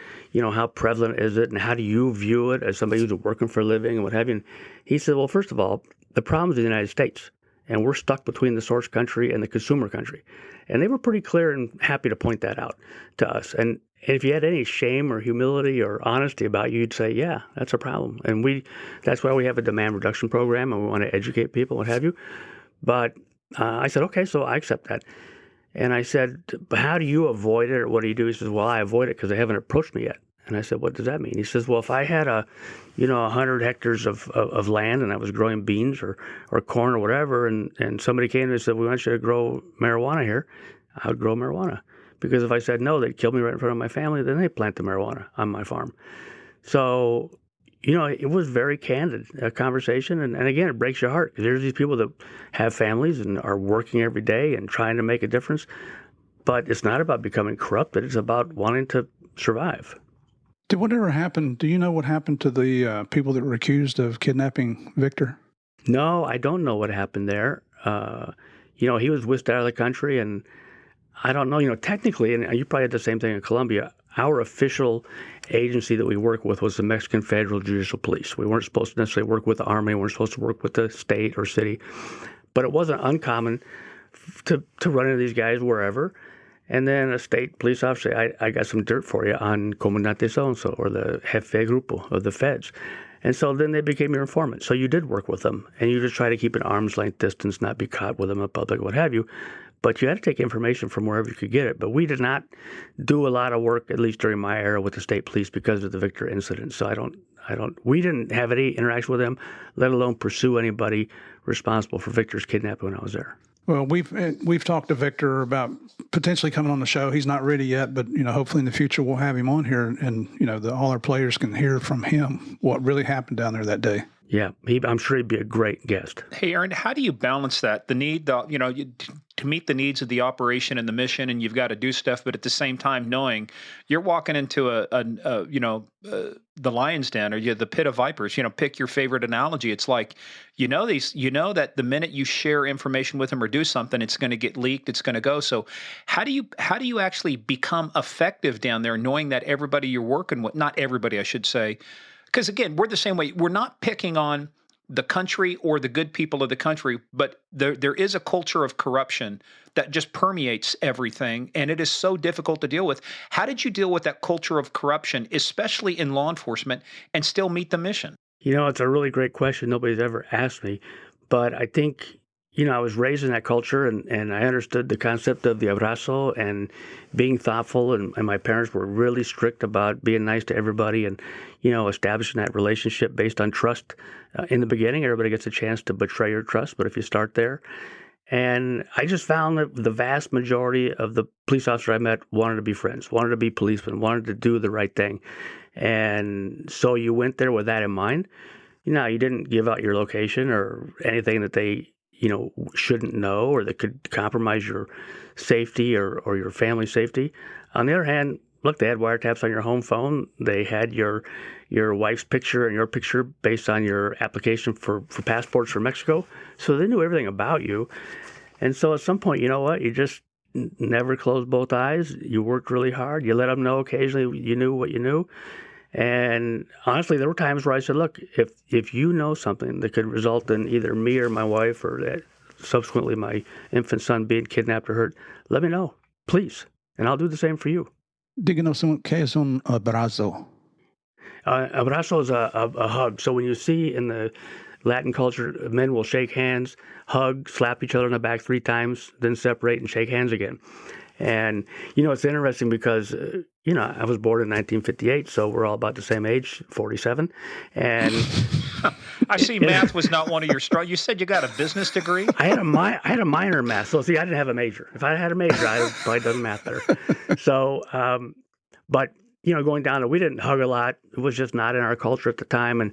how prevalent is it, and how do you view it as somebody who's working for a living and what have you. And he said, well, first of all, the problem's in the United States, and we're stuck between the source country and the consumer country. And they were pretty clear and happy to point that out to us. And if you had any shame or humility or honesty about you, you'd say, yeah, that's a problem. And that's why we have a demand reduction program, and we want to educate people, what have you. But I said, okay, so I accept that. And I said, but how do you avoid it, or what do you do? He says, well, I avoid it because they haven't approached me yet. And I said, what does that mean? He says, well, if I had 100 hectares of land and I was growing beans or corn or whatever, and somebody came and said, we want you to grow marijuana here, I would grow marijuana. Because if I said no, they'd kill me right in front of my family, then they'd plant the marijuana on my farm. So, it was very candid, a conversation. And again, it breaks your heart because there's these people that have families and are working every day and trying to make a difference. But it's not about becoming corrupted. It's about wanting to survive. Did whatever happen? Do you know what happened to the people that were accused of kidnapping Victor? No, I don't know what happened there. He was whisked out of the country, and I don't know. Technically, and you probably had the same thing in Colombia, our official agency that we work with was the Mexican Federal Judicial Police. We weren't supposed to necessarily work with the Army. We weren't supposed to work with the state or city. But it wasn't uncommon to run into these guys wherever. And then a state police officer say, I got some dirt for you on Comandante so-and-so, or the Jefe Grupo of the feds. And so then they became your informant. So you did work with them, and you just try to keep an arm's length distance, not be caught with them in public, what have you. But you had to take information from wherever you could get it. But we did not do a lot of work, at least during my era, with the state police because of the Victor incident. So we didn't have any interaction with them, let alone pursue anybody responsible for Victor's kidnapping when I was there. Well, we've talked to Victor about potentially coming on the show. He's not ready yet, but hopefully in the future we'll have him on here, and all our players can hear from him what really happened down there that day. Yeah, I'm sure he'd be a great guest. Hey, Aaron, how do you balance that? The need, to meet the needs of the operation and the mission, and you've got to do stuff, but at the same time knowing you're walking into the lion's den or the pit of vipers. Pick your favorite analogy. It's like that the minute you share information with them or do something, it's going to get leaked. It's going to go. So how do you actually become effective down there, knowing that everybody you're working with, not everybody, I should say. Because again, we're the same way. We're not picking on the country or the good people of the country, but there is a culture of corruption that just permeates everything, and it is so difficult to deal with. How did you deal with that culture of corruption, especially in law enforcement, and still meet the mission? It's a really great question. Nobody's ever asked me, but I think I was raised in that culture, and I understood the concept of the abrazo and being thoughtful, and my parents were really strict about being nice to everybody and, establishing that relationship based on trust. In the beginning, everybody gets a chance to betray your trust, but if you start there. And I just found that the vast majority of the police officers I met wanted to be friends, wanted to be policemen, wanted to do the right thing. And so you went there with that in mind. You didn't give out your location or anything that they shouldn't know or that could compromise your safety or your family's safety. On the other hand, look, they had wiretaps on your home phone. They had your wife's picture and your picture based on your application for passports for Mexico. So they knew everything about you. And so at some point, you know what? You just never closed both eyes. You worked really hard. You let them know occasionally you knew what you knew. And honestly, there were times where I said, look, if you know something that could result in either me or my wife or subsequently my infant son being kidnapped or hurt, let me know, please, and I'll do the same for you. Díganos qué es un abrazo. Abrazo is a hug. So when you see in the Latin culture, men will shake hands, hug, slap each other on the back 3 times, then separate and shake hands again. And, it's interesting because, I was born in 1958, so we're all about the same age, 47. And I see math was not one of your strong. You said you got a business degree? I had a minor in math. So, see, I didn't have a major. If I had a major, I'd have probably done math better. So, but going down, we didn't hug a lot. It was just not in our culture at the time. And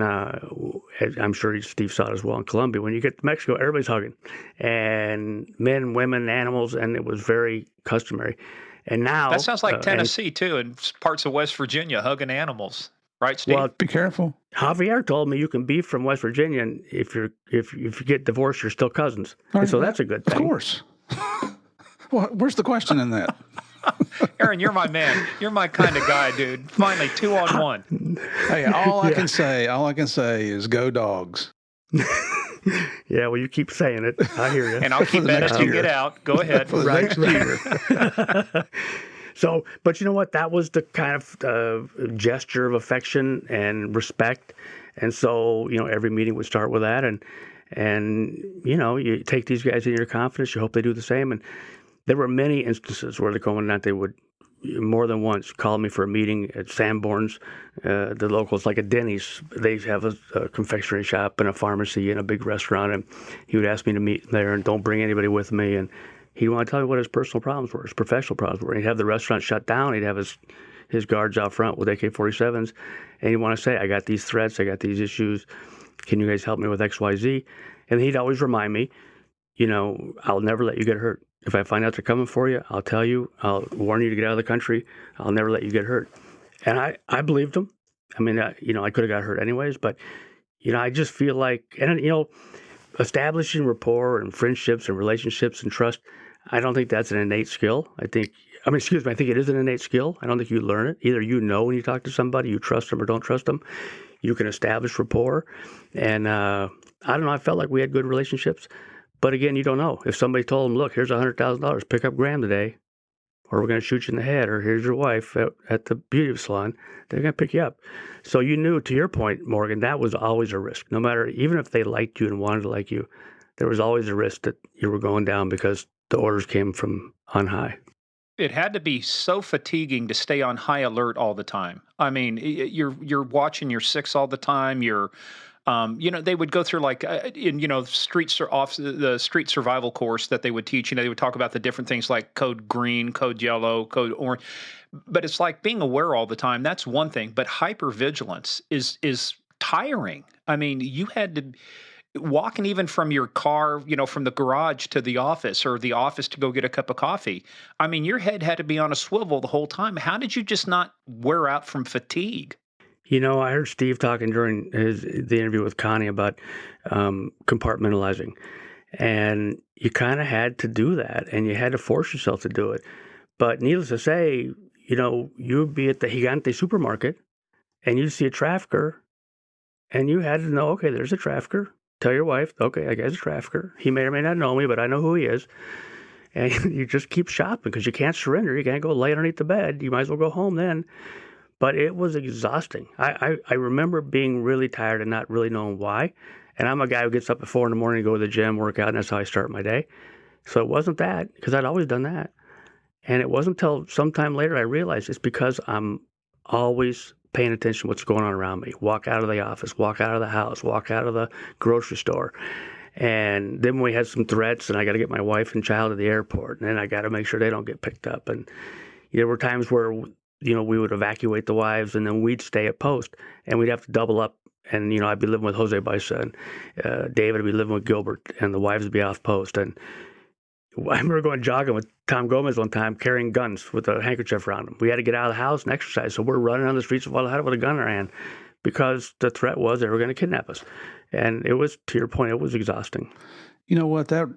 I'm sure Steve saw it as well in Colombia. When you get to Mexico, everybody's hugging, and men, women, animals, and it was very customary. And now that sounds like Tennessee too, and parts of West Virginia, hugging animals, right, Steve? Well, be careful. Javier told me you can be from West Virginia, and if you get divorced, you're still cousins. Right, so that's a good thing. Of course. Well, where's the question in that? Aaron, you're my man. You're my kind of guy, dude. Finally, 2 on 1. Hey, all I can say is go Dogs. Yeah, well, you keep saying it. I hear you. And I'll keep that until you get out. Go ahead. For the next year. So, but you know what? That was the kind of gesture of affection and respect. And so, every meeting would start with that. And you take these guys in your confidence. You hope they do the same. And there were many instances where the commandant, they would more than once call me for a meeting at Sanborn's, the locals, like a Denny's. They have a confectionery shop and a pharmacy and a big restaurant. And he would ask me to meet there and don't bring anybody with me. And he'd want to tell me what his personal problems were, his professional problems were. He'd have the restaurant shut down. He'd have his guards out front with AK-47s. And he'd want to say, I got these threats. I got these issues. Can you guys help me with X, Y, Z? And he'd always remind me, I'll never let you get hurt. If I find out they're coming for you, I'll tell you. I'll warn you to get out of the country. I'll never let you get hurt. And I believed him. I mean, I could have got hurt anyways, but, I just feel like, and, establishing rapport and friendships and relationships and trust, I don't think that's an innate skill. I think it is an innate skill. I don't think you learn it. Either when you talk to somebody, you trust them or don't trust them. You can establish rapport. And I don't know, I felt like we had good relationships. But again, you don't know. If somebody told them, look, here's $100,000, pick up Graham today, or we're going to shoot you in the head, or here's your wife at the beauty salon, they're going to pick you up. So you knew, to your point, Morgan, that was always a risk. No matter, even if they liked you and wanted to like you, there was always a risk that you were going down because the orders came from on high. It had to be so fatiguing to stay on high alert all the time. I mean, you're watching your 6 all the time. You're they would go through like the street survival course that they would teach. They would talk about the different things like code green, code yellow, code orange. But it's like being aware all the time. That's one thing. But hypervigilance is tiring. I mean, you had to walking even from your car, from the garage to the office or the office to go get a cup of coffee. I mean, your head had to be on a swivel the whole time. How did you just not wear out from fatigue? I heard Steve talking during the interview with Connie about compartmentalizing, and you kind of had to do that, and you had to force yourself to do it. But needless to say, you'd be at the Gigante supermarket, and you'd see a trafficker, and you had to know, okay, there's a trafficker. Tell your wife, okay, that guy's a trafficker. He may or may not know me, but I know who he is. And you just keep shopping because you can't surrender. You can't go lay underneath the bed. You might as well go home then. But it was exhausting. I remember being really tired and not really knowing why. And I'm a guy who gets up at 4 a.m. to go to the gym, work out, and that's how I start my day. So it wasn't that, because I'd always done that. And it wasn't until sometime later I realized it's because I'm always paying attention to what's going on around me. Walk out of the office, walk out of the house, walk out of the grocery store. And then we had some threats, and I got to get my wife and child to the airport, and then I got to make sure they don't get picked up. And there were times where we would evacuate the wives, and then we'd stay at post, and we'd have to double up. And, I'd be living with Jose Baisa, and David would be living with Gilbert, and the wives would be off post. And I remember going jogging with Tom Gomez one time, carrying guns with a handkerchief around them. We had to get out of the house and exercise, so we're running on the streets of Guadalajara with a gun in our hand because the threat was they were going to kidnap us. And it was, to your point, it was exhausting. You know what? That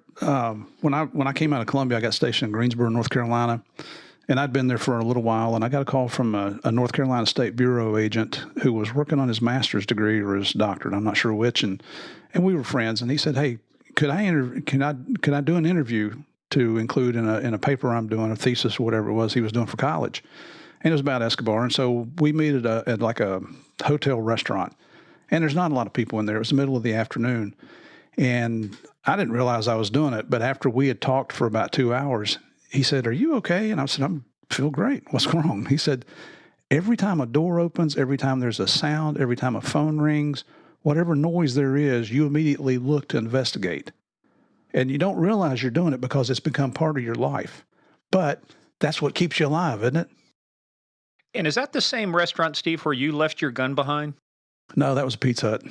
when I came out of Columbia, I got stationed in Greensboro, North Carolina. And I'd been there for a little while, and I got a call from a North Carolina State Bureau agent who was working on his master's degree or his doctorate, I'm not sure which, and we were friends. And he said, hey, could I do an interview to include in a paper I'm doing, a thesis or whatever it was he was doing for college, and it was about Escobar. And so we meet at like a hotel restaurant, and there's not a lot of people in there. It was the middle of the afternoon, and I didn't realize I was doing it. But after we had talked for about 2 hours, he said, "Are you okay?" And I said, "I feel great. What's wrong?" He said, "Every time a door opens, every time there's a sound, every time a phone rings, whatever noise there is, you immediately look to investigate. And you don't realize you're doing it because it's become part of your life. But that's what keeps you alive, isn't it?" And is that the same restaurant, Steve, where you left your gun behind? No, that was a Pizza Hut.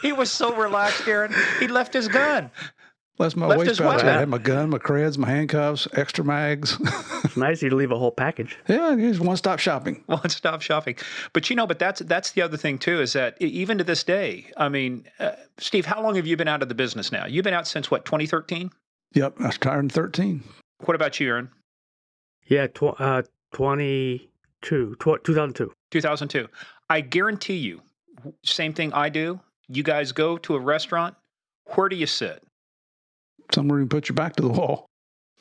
He was so relaxed, Aaron. He left his gun. Left my Left his waistbelt. weapon. I had my gun, my creds, my handcuffs, extra mags. It's nice of you to leave a whole package. Yeah, it's one-stop shopping. One-stop shopping. But but that's the other thing too, is that even to this day, I mean, Steve, how long have you been out of the business now? You've been out since what, 2013? Yep, I retired in 13. What about you, Aaron? Yeah, 2002. 2002. I guarantee you, same thing I do. You guys go to a restaurant. Where do you sit? Somewhere you can put your back to the wall.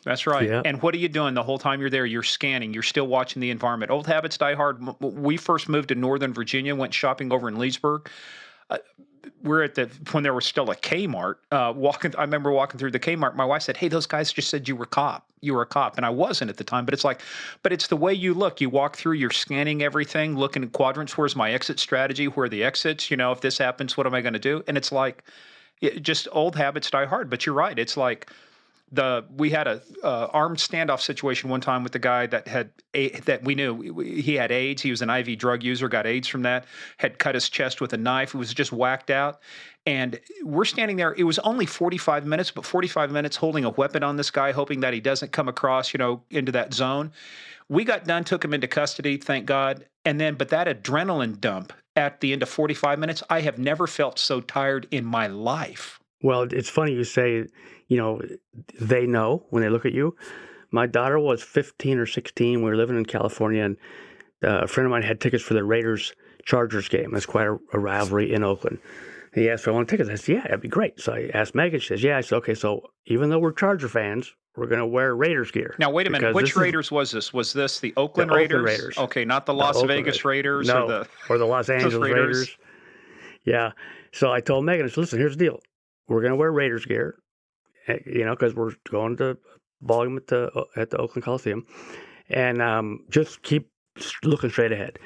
That's right. Yeah. And what are you doing the whole time you're there? You're scanning. You're still watching the environment. Old habits die hard. We first moved to Northern Virginia, went shopping over in Leesburg. We're at when there was still a Kmart. I remember walking through the Kmart. My wife said, "Hey, those guys just said you were a cop. You were a cop," and I wasn't at the time. But it's the way you look. You walk through. You're scanning everything, looking at quadrants. Where's my exit strategy? Where are the exits? If this happens, what am I going to do? And it's like, just old habits die hard. But you're right. It's like we had a armed standoff situation one time with the guy that we knew he had AIDS. He was an IV drug user, got AIDS from that, had cut his chest with a knife. It was just whacked out. And we're standing there. It was only 45 minutes, but 45 minutes holding a weapon on this guy, hoping that he doesn't come across, into that zone. We got done, took him into custody, thank God. But that adrenaline dump at the end of 45 minutes, I have never felt so tired in my life. Well, it's funny you say, they know when they look at you. My daughter was 15 or 16. We were living in California, and a friend of mine had tickets for the Raiders-Chargers game. That's quite a rivalry in Oakland. He asked if I wanted tickets. I said, yeah, that'd be great. So I asked Megan. She says, yeah. I said, okay, so even though we're Charger fans, we're going to wear Raiders gear. Now, wait a minute. Which Raiders was this? Was this the Oakland Raiders? Oakland Raiders. Okay, not the Las Vegas Raiders. No, or the Los Angeles Raiders. Yeah. So I told Megan, I said, listen, here's the deal. We're going to wear Raiders gear, because we're going to ball game at the Oakland Coliseum, and just keep looking straight ahead.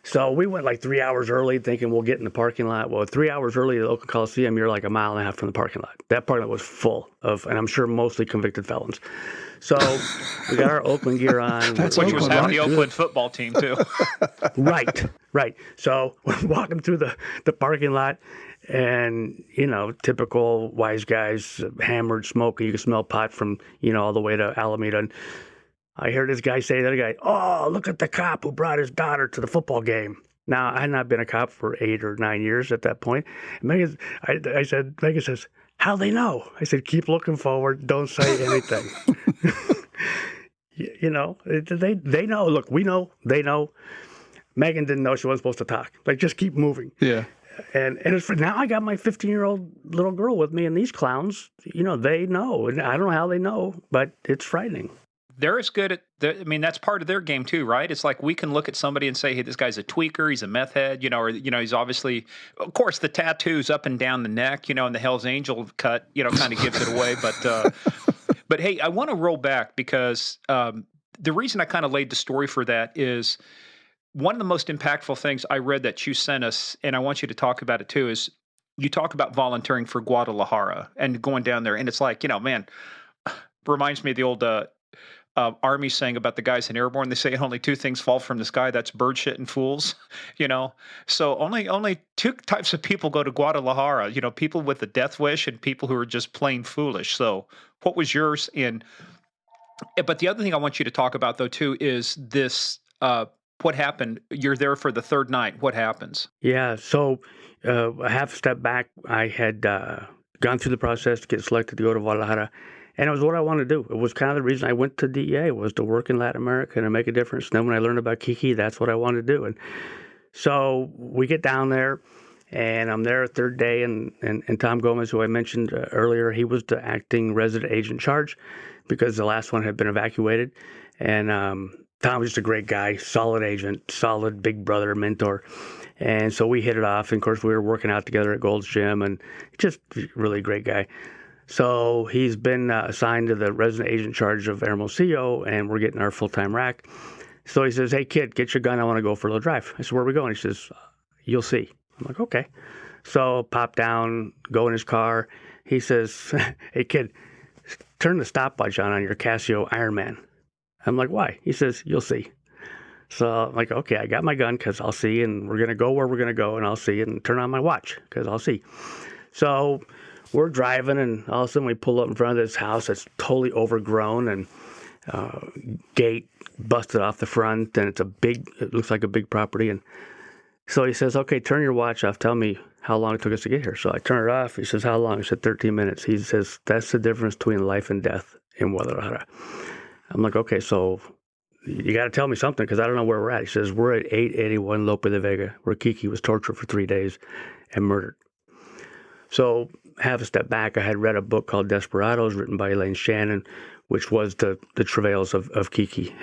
So we went like 3 hours early, thinking we'll get in the parking lot. Well, 3 hours early to the Oakland Coliseum, you're like a mile and a half from the parking lot. That parking lot was full of, and I'm sure mostly convicted felons. So we got our Oakland gear on. Which was half the Oakland football team, too. Right. So we're walking through the parking lot, and, typical wise guys, hammered, smoking. You can smell pot from, all the way to Alameda. And I heard this guy say to the other guy, "Oh, look at the cop who brought his daughter to the football game." Now, I had not been a cop for 8 or 9 years at that point. Megan says, "How they know?" I said, "Keep looking forward. Don't say anything." They know. Look, we know. They know. Megan didn't know she wasn't supposed to talk. Like, just keep moving. Yeah. And it's now I got my 15-year-old little girl with me, and these clowns, they know. And I don't know how they know, but it's frightening. They're as good at that's part of their game too, right? It's like we can look at somebody and say, hey, this guy's a tweaker, he's a meth head, or, he's obviously, of course, the tattoos up and down the neck, and the Hell's Angel cut, kind of gives it away. But hey, I want to roll back because the reason I kind of laid the story for that is one of the most impactful things I read that you sent us, and I want you to talk about it too, is you talk about volunteering for Guadalajara and going down there. And it's like, man, reminds me of the old Army saying about the guys in Airborne. They say only two things fall from the sky. That's bird shit and fools, So only two types of people go to Guadalajara, people with a death wish and people who are just plain foolish. So what was yours but the other thing I want you to talk about though too is this, what happened? You're there for the third night. What happens? Yeah. So a half step back, I had gone through the process to get selected to go to Guadalajara. And it was what I wanted to do. It was kind of the reason I went to DEA, was to work in Latin America and to make a difference. And then when I learned about Kiki, that's what I wanted to do. And so we get down there, And I'm there third day, and Tom Gomez, who I mentioned earlier, he was the acting resident agent in charge because the last one had been evacuated. And Tom was just a great guy, solid agent, solid big brother, mentor. And so we hit it off. And of course, we were working out together at Gold's Gym, and just really great guy. So he's been assigned to the resident agent in charge of Hermosillo, and we're getting our full-time rack. So he says, "Hey, kid, get your gun. I want to go for a little drive." I said, "Where are we going?" He says, "You'll see." I'm like, "Okay." So pop down, go in his car. He says, "Hey, kid, turn the stopwatch on your Casio Ironman." I'm like, "Why?" He says, "You'll see." So I'm like, "Okay, I got my gun because I'll see, and we're going to go where we're going to go, and I'll see, and turn on my watch because I'll see." So we're driving, and all of a sudden we pull up in front of this house that's totally overgrown, and gate busted off the front, and it looks like a big property. And so he says, "Okay, turn your watch off. Tell me how long it took us to get here." So I turn it off. He says, "How long?" I said, 13 minutes. He says, "That's the difference between life and death in Guadalajara." I'm like, "Okay, so you got to tell me something because I don't know where we're at." He says, "We're at 881 Lope de Vega, where Kiki was tortured for 3 days and murdered." So have a step back. I had read a book called Desperados, written by Elaine Shannon, which was the travails of Kiki,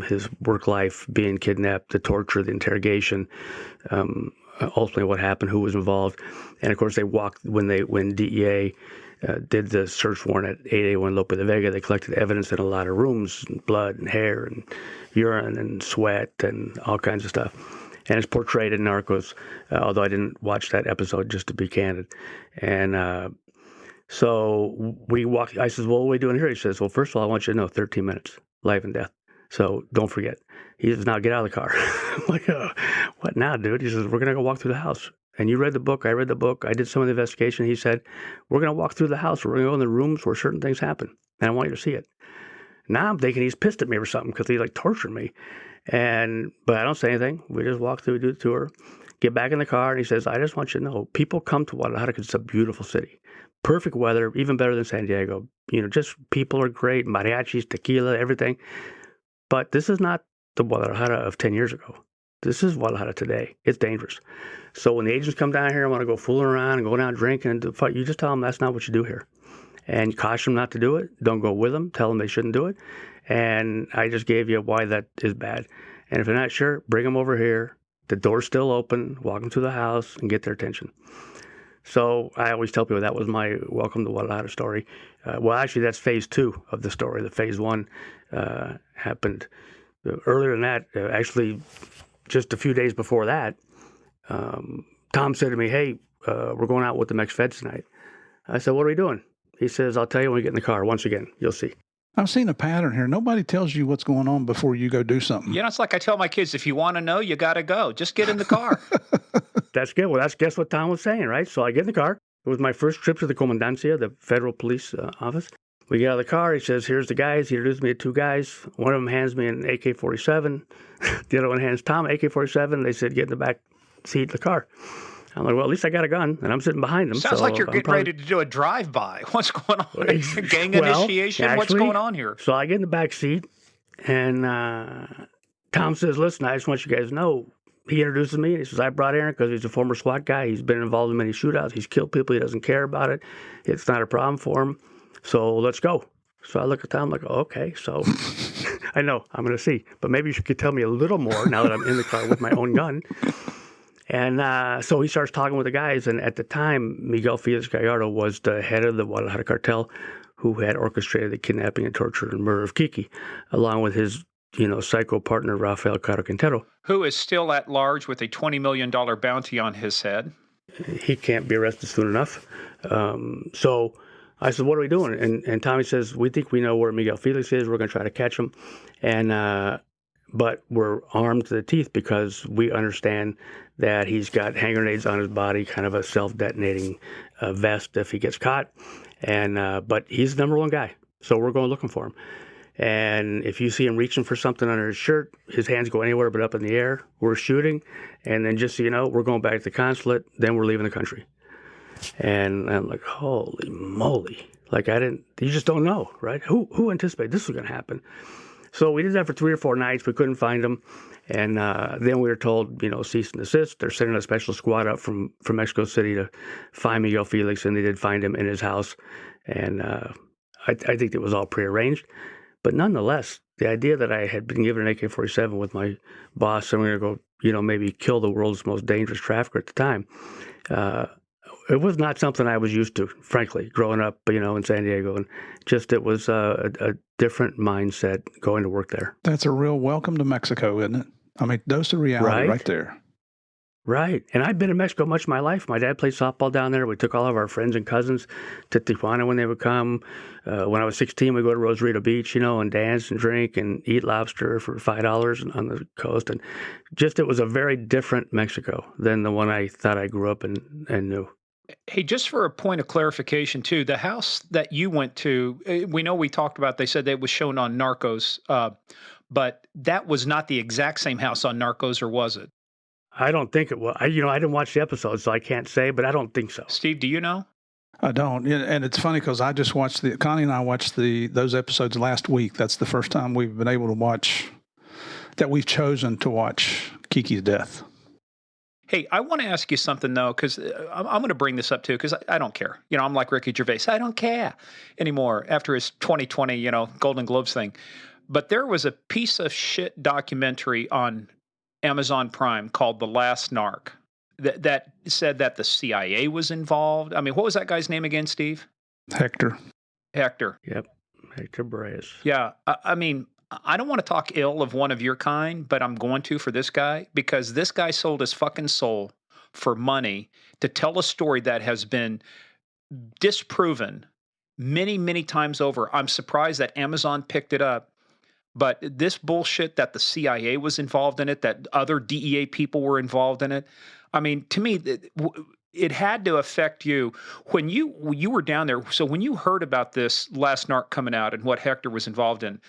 his work life, being kidnapped, the torture, the interrogation, ultimately what happened, who was involved. And of course, they walked when DEA did the search warrant at 881 Lope de Vega. They collected evidence in a lot of rooms, and blood and hair and urine and sweat and all kinds of stuff. And it's portrayed in Narcos, although I didn't watch that episode, just to be candid. And so we walked. I says, "Well, what are we doing here?" He says, "Well, first of all, I want you to know 13 minutes, life and death. So don't forget." He says, "Now get out of the car." I'm like, "What now, dude?" He says, "We're going to go walk through the house. And you read the book. I read the book. I did some of the investigation." He said, "We're going to walk through the house. We're going to go in the rooms where certain things happen. And I want you to see it." Now I'm thinking he's pissed at me or something because he tortured me. But I don't say anything. We just walk through, do the tour, get back in the car, and he says, "I just want you to know, people come to Guadalajara because it's a beautiful city. Perfect weather, even better than San Diego. Just people are great, mariachis, tequila, everything. But this is not the Guadalajara of 10 years ago. This is Guadalajara today. It's dangerous. So when the agents come down here and want to go fooling around and go down drinking and fight, you just tell them that's not what you do here. And caution them not to do it. Don't go with them. Tell them they shouldn't do it. And I just gave you why that is bad. And if they're not sure, bring them over here. The door's still open. Walk them to the house and get their attention." So I always tell people that was my welcome to Guadalajara story. Well, actually, that's phase 2 of the story. The phase 1 happened earlier than that. Actually, just a few days before that, Tom said to me, "Hey, we're going out with the Mex Feds tonight." I said, "What are we doing?" He says, "I'll tell you when we get in the car. Once again, you'll see." I've seen a pattern here. Nobody tells you what's going on before you go do something. It's like I tell my kids, if you want to know, you got to go. Just get in the car. That's good. Well, guess what Tom was saying, right? So I get in the car. It was my first trip to the Comandancia, the federal police office. We get out of the car. He says, "Here's the guys." He introduced me to 2 guys. One of them hands me an AK-47. The other one hands Tom an AK-47. They said, "Get in the back seat of the car." I'm like, "Well, at least I got a gun, and I'm sitting behind him." Sounds like you're getting ready to do a drive-by. What's going on? Gang initiation? Actually, what's going on here? So I get in the back seat, and Tom says, "Listen, I just want you guys to know." He introduces me, and he says, "I brought Aaron because he's a former SWAT guy. He's been involved in many shootouts. He's killed people. He doesn't care about it. It's not a problem for him. So let's go." So I look at Tom like, "Oh, okay." So I know I'm going to see. But maybe you could tell me a little more now that I'm in the car with my own gun. And so he starts talking with the guys. And at the time, Miguel Felix Gallardo was the head of the Guadalajara cartel who had orchestrated the kidnapping and torture and murder of Kiki, along with his psycho partner, Rafael Caro Quintero. Who is still at large with a $20 million bounty on his head. He can't be arrested soon enough. So I said, "What are we doing?" And Tommy says, "We think we know where Miguel Felix is. We're going to try to catch him. But we're armed to the teeth because we understand that he's got hand grenades on his body, kind of a self-detonating vest if he gets caught. But he's the number one guy. So we're going looking for him. And if you see him reaching for something under his shirt, his hands go anywhere but up in the air. We're shooting. And then just so you know, we're going back to the consulate. Then we're leaving the country." And I'm like, holy moly. You just don't know, right? Who anticipated this was going to happen? So we did that for 3 or 4 nights. We couldn't find him. And then we were told, cease and desist. They're sending a special squad up from Mexico City to find Miguel Felix, and they did find him in his house. And I think it was all prearranged. But nonetheless, the idea that I had been given an AK-47 with my boss, and we were going to go, maybe kill the world's most dangerous trafficker at the time, it was not something I was used to, frankly, growing up, in San Diego. And just it was a different mindset going to work there. That's a real welcome to Mexico, isn't it? I mean, dose of reality right there. Right. And I've been in Mexico much of my life. My dad played softball down there. We took all of our friends and cousins to Tijuana when they would come. When I was 16, we'd go to Rosarito Beach, and dance and drink and eat lobster for $5 on the coast. And just it was a very different Mexico than the one I thought I grew up and knew. Hey, just for a point of clarification, too, the house that you went to, we know we talked about, they said it was shown on Narcos, but that was not the exact same house on Narcos, or was it? I don't think it was. I didn't watch the episode, so I can't say, but I don't think so. Steve, do you know? I don't. And it's funny because I just watched Connie and I watched those episodes last week. That's the first time we've been able to watch, that we've chosen to watch Kiki's death. Hey, I want to ask you something, though, because I'm going to bring this up, too, because I don't care. I'm like Ricky Gervais. I don't care anymore after his 2020, Golden Globes thing. But there was a piece of shit documentary on Amazon Prime called The Last Narc that said that the CIA was involved. I mean, what was that guy's name again, Steve? Hector. Yep. Hector Breyes. Yeah. I mean, I don't want to talk ill of one of your kind, but I'm going to for this guy, because this guy sold his fucking soul for money to tell a story that has been disproven many, many times over. I'm surprised that Amazon picked it up. But this bullshit that the CIA was involved in it, that other DEA people were involved in it, I mean, to me, it had to affect you when you were down there. So when you heard about this Last Narc coming out and what Hector was involved in,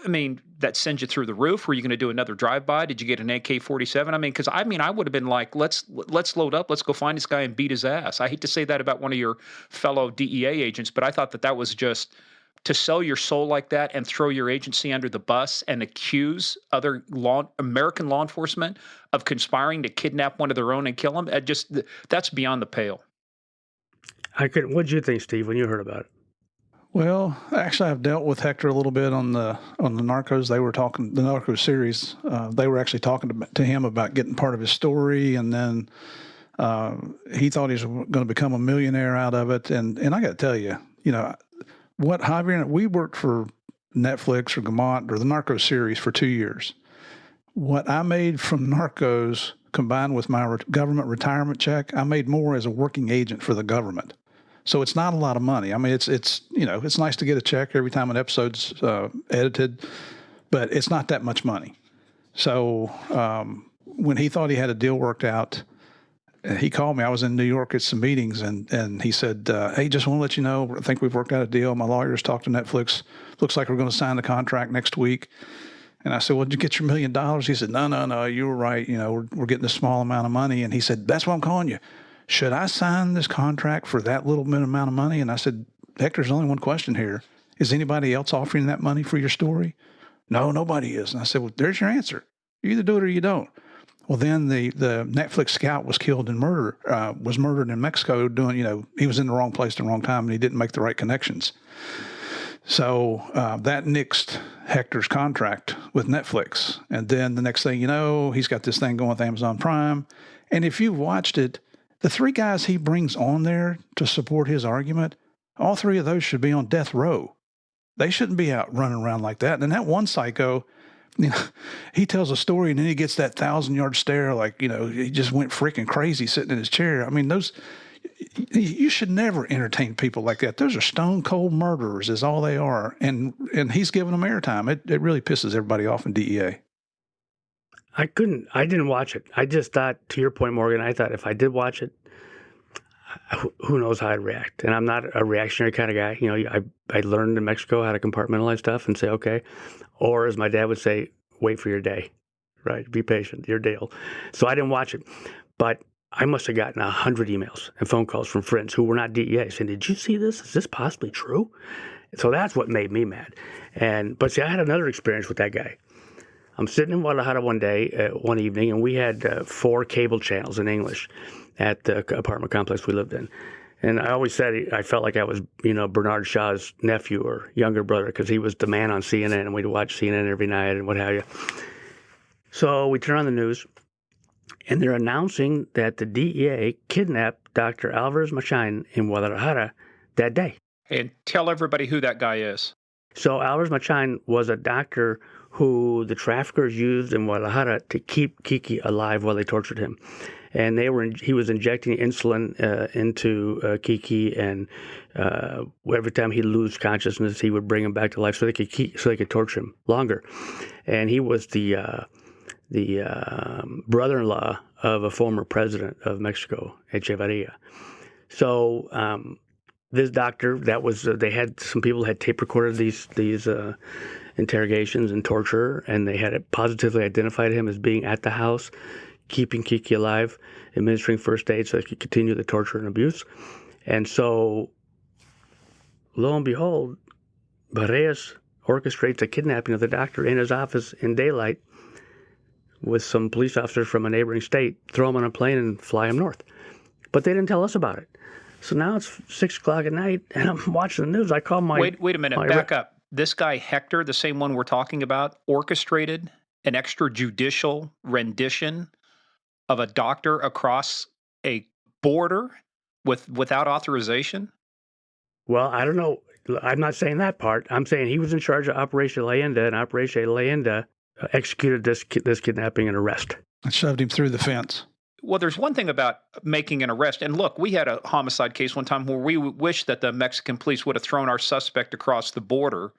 I mean, that sends you through the roof. Were you going to do another drive-by? Did you get an AK-47? I mean, because I would have been like, let's load up. Let's go find this guy and beat his ass. I hate to say that about one of your fellow DEA agents, but I thought that was just to sell your soul like that and throw your agency under the bus and accuse other American law enforcement of conspiring to kidnap one of their own and kill them. That's beyond the pale. What'd you think, Steve, when you heard about it? Well, actually, I've dealt with Hector a little bit on the Narcos. They were talking, the Narcos series. They were actually talking to him about getting part of his story, and then he thought he was going to become a millionaire out of it. And I got to tell you, what Javier, we worked for Netflix or Gamont or the Narcos series for 2 years. What I made from Narcos combined with my government retirement check, I made more as a working agent for the government. So it's not a lot of money. I mean, it's it's nice to get a check every time an episode's edited, but it's not that much money. So when he thought he had a deal worked out, he called me. I was in New York at some meetings, and he said, hey, just want to let you know, I think we've worked out a deal. My lawyers talked to Netflix. Looks like we're going to sign the contract next week. And I said, well, did you get your $1 million? He said, no, you were right. We're getting a small amount of money. And he said, that's why I'm calling you. Should I sign this contract for that little bit amount of money? And I said, Hector, there's only one question here. Is anybody else offering that money for your story? No, nobody is. And I said, well, there's your answer. You either do it or you don't. Well, then the Netflix scout was killed in was murdered in Mexico doing, he was in the wrong place at the wrong time, and he didn't make the right connections. So that nixed Hector's contract with Netflix. And then the next thing you know, he's got this thing going with Amazon Prime. And if you've watched it, the 3 guys he brings on there to support his argument, all 3 of those should be on death row. They shouldn't be out running around like that. And that one psycho, he tells a story and then he gets that 1,000-yard stare like, he just went freaking crazy sitting in his chair. I mean, you should never entertain people like that. Those are stone cold murderers is all they are. And he's giving them airtime. It really pisses everybody off in DEA. I didn't watch it. I just thought, to your point, Morgan, I thought if I did watch it, who knows how I'd react. And I'm not a reactionary kind of guy. I learned in Mexico how to compartmentalize stuff and say, okay. Or as my dad would say, wait for your day, right? Be patient, your deal. So I didn't watch it. But I must have gotten 100 emails and phone calls from friends who were not DEA saying, did you see this? Is this possibly true? So that's what made me mad. But see, I had another experience with that guy. I'm sitting in Guadalajara one evening, and we had 4 cable channels in English at the apartment complex we lived in. And I always said I felt like I was, Bernard Shaw's nephew or younger brother, because he was the man on CNN, and we'd watch CNN every night and what have you. So we turn on the news, and they're announcing that the DEA kidnapped Dr. Alvarez Machain in Guadalajara that day. And tell everybody who that guy is. So Alvarez Machain was a doctor who the traffickers used in Guadalajara to keep Kiki alive while they tortured him. And he was injecting insulin into Kiki, and every time he'd lose consciousness, he would bring him back to life so they could torture him longer. And he was the brother-in-law of a former president of Mexico, Echeverria. So this doctor, some people had tape recorded these interrogations and torture, and they had positively identified him as being at the house, keeping Kiki alive, administering first aid so they could continue the torture and abuse. And so, lo and behold, Barreas orchestrates a kidnapping of the doctor in his office in daylight with some police officers from a neighboring state, throw him on a plane and fly him north. But they didn't tell us about it. So now it's 6 o'clock at night, and I'm watching the news. I call my... Wait a minute, back up. This guy, Hector, the same one we're talking about, orchestrated an extrajudicial rendition of a doctor across a border without authorization? Well, I don't know. I'm not saying that part. I'm saying he was in charge of Operation Leyenda, and Operation Leyenda executed this kidnapping and arrest. And shoved him through the fence. Well, there's one thing about making an arrest. And look, we had a homicide case one time where we wish that the Mexican police would have thrown our suspect across the border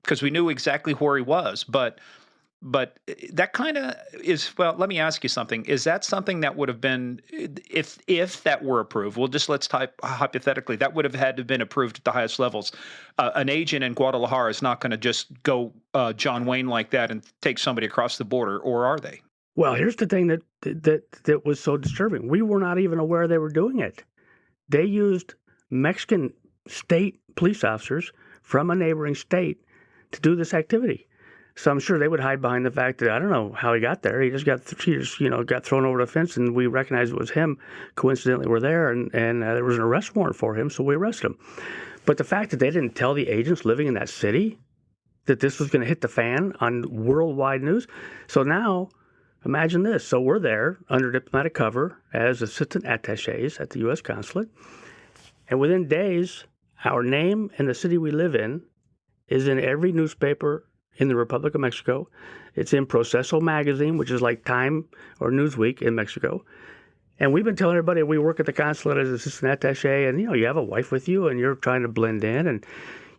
because we knew exactly where he was. But that kind of is, well, let me ask you something. Is that something that would have been, if that were approved, let's type hypothetically, that would have had to have been approved at the highest levels. An agent in Guadalajara is not going to just go John Wayne like that and take somebody across the border, or are they? Well, here's the thing that was so disturbing. We were not even aware they were doing it. They used Mexican state police officers from a neighboring state to do this activity. So I'm sure they would hide behind the fact that I don't know how he got there. He just got thrown over the fence, and we recognized it was him. Coincidentally, we're there, and there was an arrest warrant for him, so we arrested him. But the fact that they didn't tell the agents living in that city that this was going to hit the fan on worldwide news. So now, imagine this. So we're there under diplomatic cover as assistant attachés at the U.S. consulate, and within days, our name and the city we live in is in every newspaper in the Republic of Mexico. It's in Proceso magazine, which is like Time or Newsweek in Mexico. And we've been telling everybody we work at the consulate as assistant attaché, and you have a wife with you, and you're trying to blend in and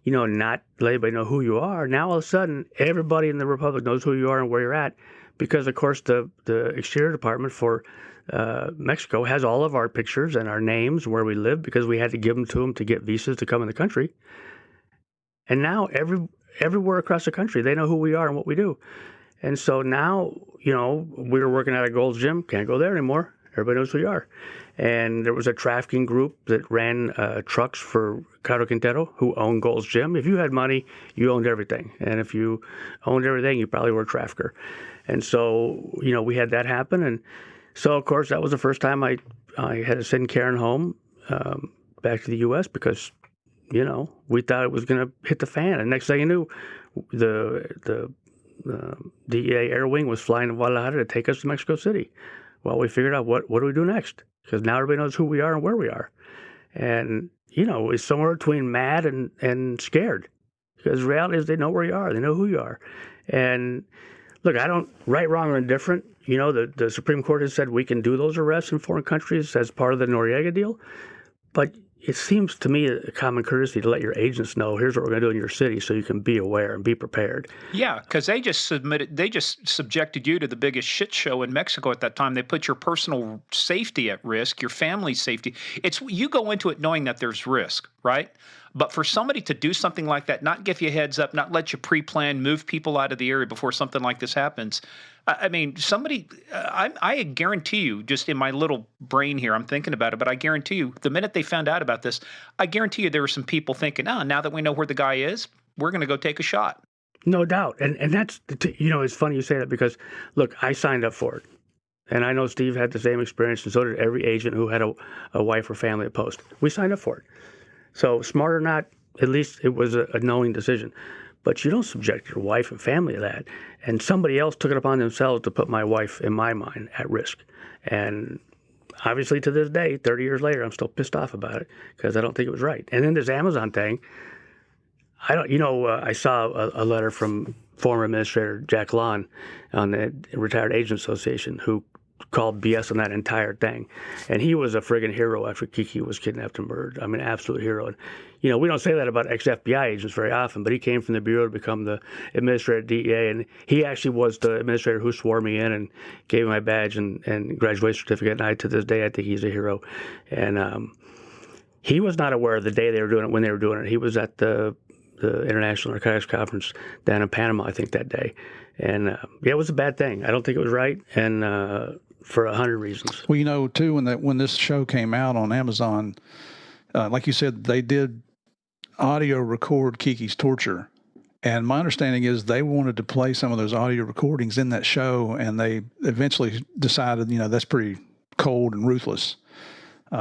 not let anybody know who you are. Now all of a sudden, everybody in the Republic knows who you are and where you're at, because of course the Exterior Department for Mexico has all of our pictures and our names, where we live, because we had to give them to them to get visas to come in the country. And now everywhere across the country, they know who we are and what we do. And so now, we were working at a Gold's Gym, can't go there anymore. Everybody knows who you are. And there was a trafficking group that ran trucks for Caro Quintero, who owned Gold's Gym. If you had money, you owned everything. And if you owned everything, you probably were a trafficker. And so, we had that happen. And so, of course, that was the first time I had to send Karen home back to the U.S. because we thought it was going to hit the fan. And next thing you knew, the DEA Air Wing was flying to Guadalajara to take us to Mexico City. Well, we figured out what do we do next? Because now everybody knows who we are and where we are. And, it's somewhere between mad and scared. Because the reality is they know where you are. They know who you are. And look, I don't, right, wrong, or indifferent. The Supreme Court has said we can do those arrests in foreign countries as part of the Noriega deal. But it seems to me a common courtesy to let your agents know, here's what we're going to do in your city, so you can be aware and be prepared. Yeah, because they just subjected you to the biggest shit show in Mexico at that time. They put your personal safety at risk, your family's safety. You go into it knowing that there's risk, right? But for somebody to do something like that, not give you a heads up, not let you pre-plan, move people out of the area before something like this happens. I mean, I guarantee you, just in my little brain here, I'm thinking about it, but I guarantee you, the minute they found out about about this. I guarantee you there were some people thinking, oh, now that we know where the guy is, we're going to go take a shot. No doubt. And that's, it's funny you say that because, look, I signed up for it. And I know Steve had the same experience, and so did every agent who had a wife or family at post. We signed up for it. So smart or not, at least it was a knowing decision. But you don't subject your wife and family to that. And somebody else took it upon themselves to put my wife, in my mind, at risk. And obviously to this day, 30 years later, I'm still pissed off about it because I don't think it was right. And then this Amazon thing, I saw a letter from former administrator Jack Lawn on the Retired Agents Association who called BS on that entire thing. And he was a friggin' hero after Kiki was kidnapped and murdered. I mean, absolute hero. And, we don't say that about ex-FBI agents very often, but he came from the Bureau to become the administrator at DEA. And he actually was the administrator who swore me in and gave me my badge and graduation certificate. And to this day, I think he's a hero. And he was not aware of the day they were doing it, when they were doing it. He was at the International Narcotics Conference down in Panama, I think, that day. And it was a bad thing. I don't think it was right, and for 100 reasons. Well, too, when this show came out on Amazon, like you said, they did audio record Kiki's torture. And my understanding is they wanted to play some of those audio recordings in that show, and they eventually decided, that's pretty cold and ruthless.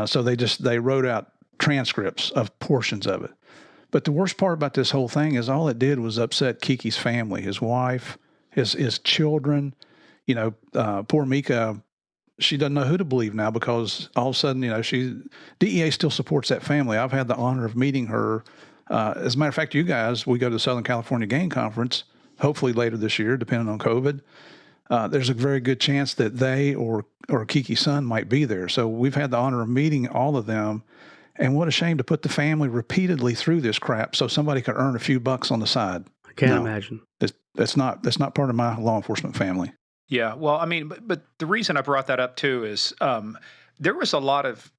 So they wrote out transcripts of portions of it. But the worst part about this whole thing is all it did was upset Kiki's family, his wife, his children. Poor Mika, she doesn't know who to believe now because all of a sudden, DEA still supports that family. I've had the honor of meeting her. As a matter of fact, you guys, we go to the Southern California Gang Conference, hopefully later this year, depending on COVID. There's a very good chance that they or Kiki's son might be there. So we've had the honor of meeting all of them. And what a shame to put the family repeatedly through this crap so somebody could earn a few bucks on the side. I can't imagine. That's not part of my law enforcement family. Yeah, well, I mean, but the reason I brought that up too is there was a lot of,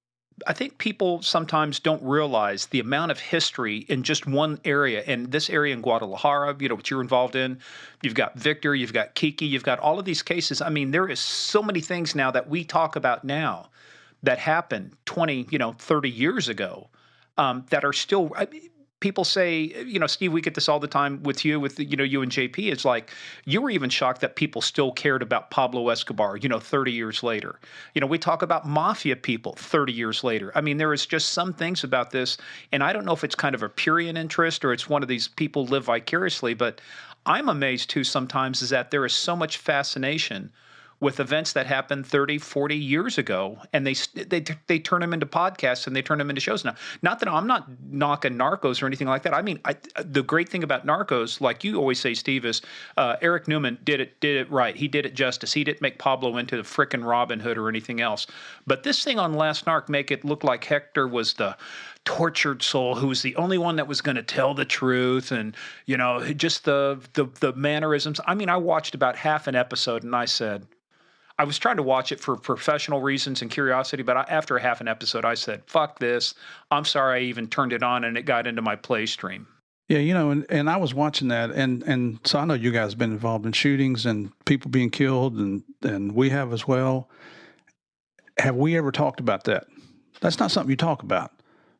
I think people sometimes don't realize the amount of history in just one area. And this area in Guadalajara, what you're involved in, you've got Victor, you've got Kiki, you've got all of these cases. I mean, there is so many things now that we talk about now that happened 20, 30 years ago that are still, people say, Steve, we get this all the time with you, you and JP. It's like, you were even shocked that people still cared about Pablo Escobar, 30 years later. We talk about mafia people 30 years later. I mean, there is just some things about this, and I don't know if it's kind of a Purian interest or it's one of these people live vicariously, but I'm amazed too sometimes is that there is so much fascination with events that happened 30, 40 years ago, and they turn them into podcasts and they turn them into shows now. Not that I'm not knocking Narcos or anything like that. I mean, the great thing about Narcos, like you always say, Steve, is Eric Newman did it right. He did it justice. He didn't make Pablo into the frickin' Robin Hood or anything else. But this thing on Last Narc make it look like Hector was the tortured soul who was the only one that was going to tell the truth, and just the mannerisms. I mean, I watched about half an episode and I said, I was trying to watch it for professional reasons and curiosity, but after half an episode, I said, fuck this. I'm sorry I even turned it on and it got into my play stream. Yeah, and I was watching that, and so I know you guys have been involved in shootings and people being killed, and we have as well. Have we ever talked about that? That's not something you talk about.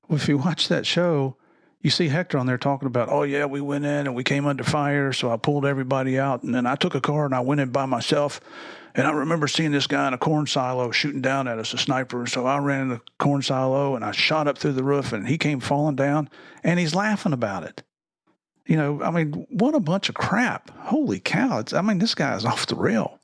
Well, if you watch that show, you see Hector on there talking about, oh, yeah, we went in and we came under fire, so I pulled everybody out, and then I took a car and I went in by myself. And I remember seeing this guy in a corn silo shooting down at us, a sniper. So I ran in the corn silo and I shot up through the roof and he came falling down and he's laughing about it. I mean, what a bunch of crap. Holy cow. This guy is off the rail.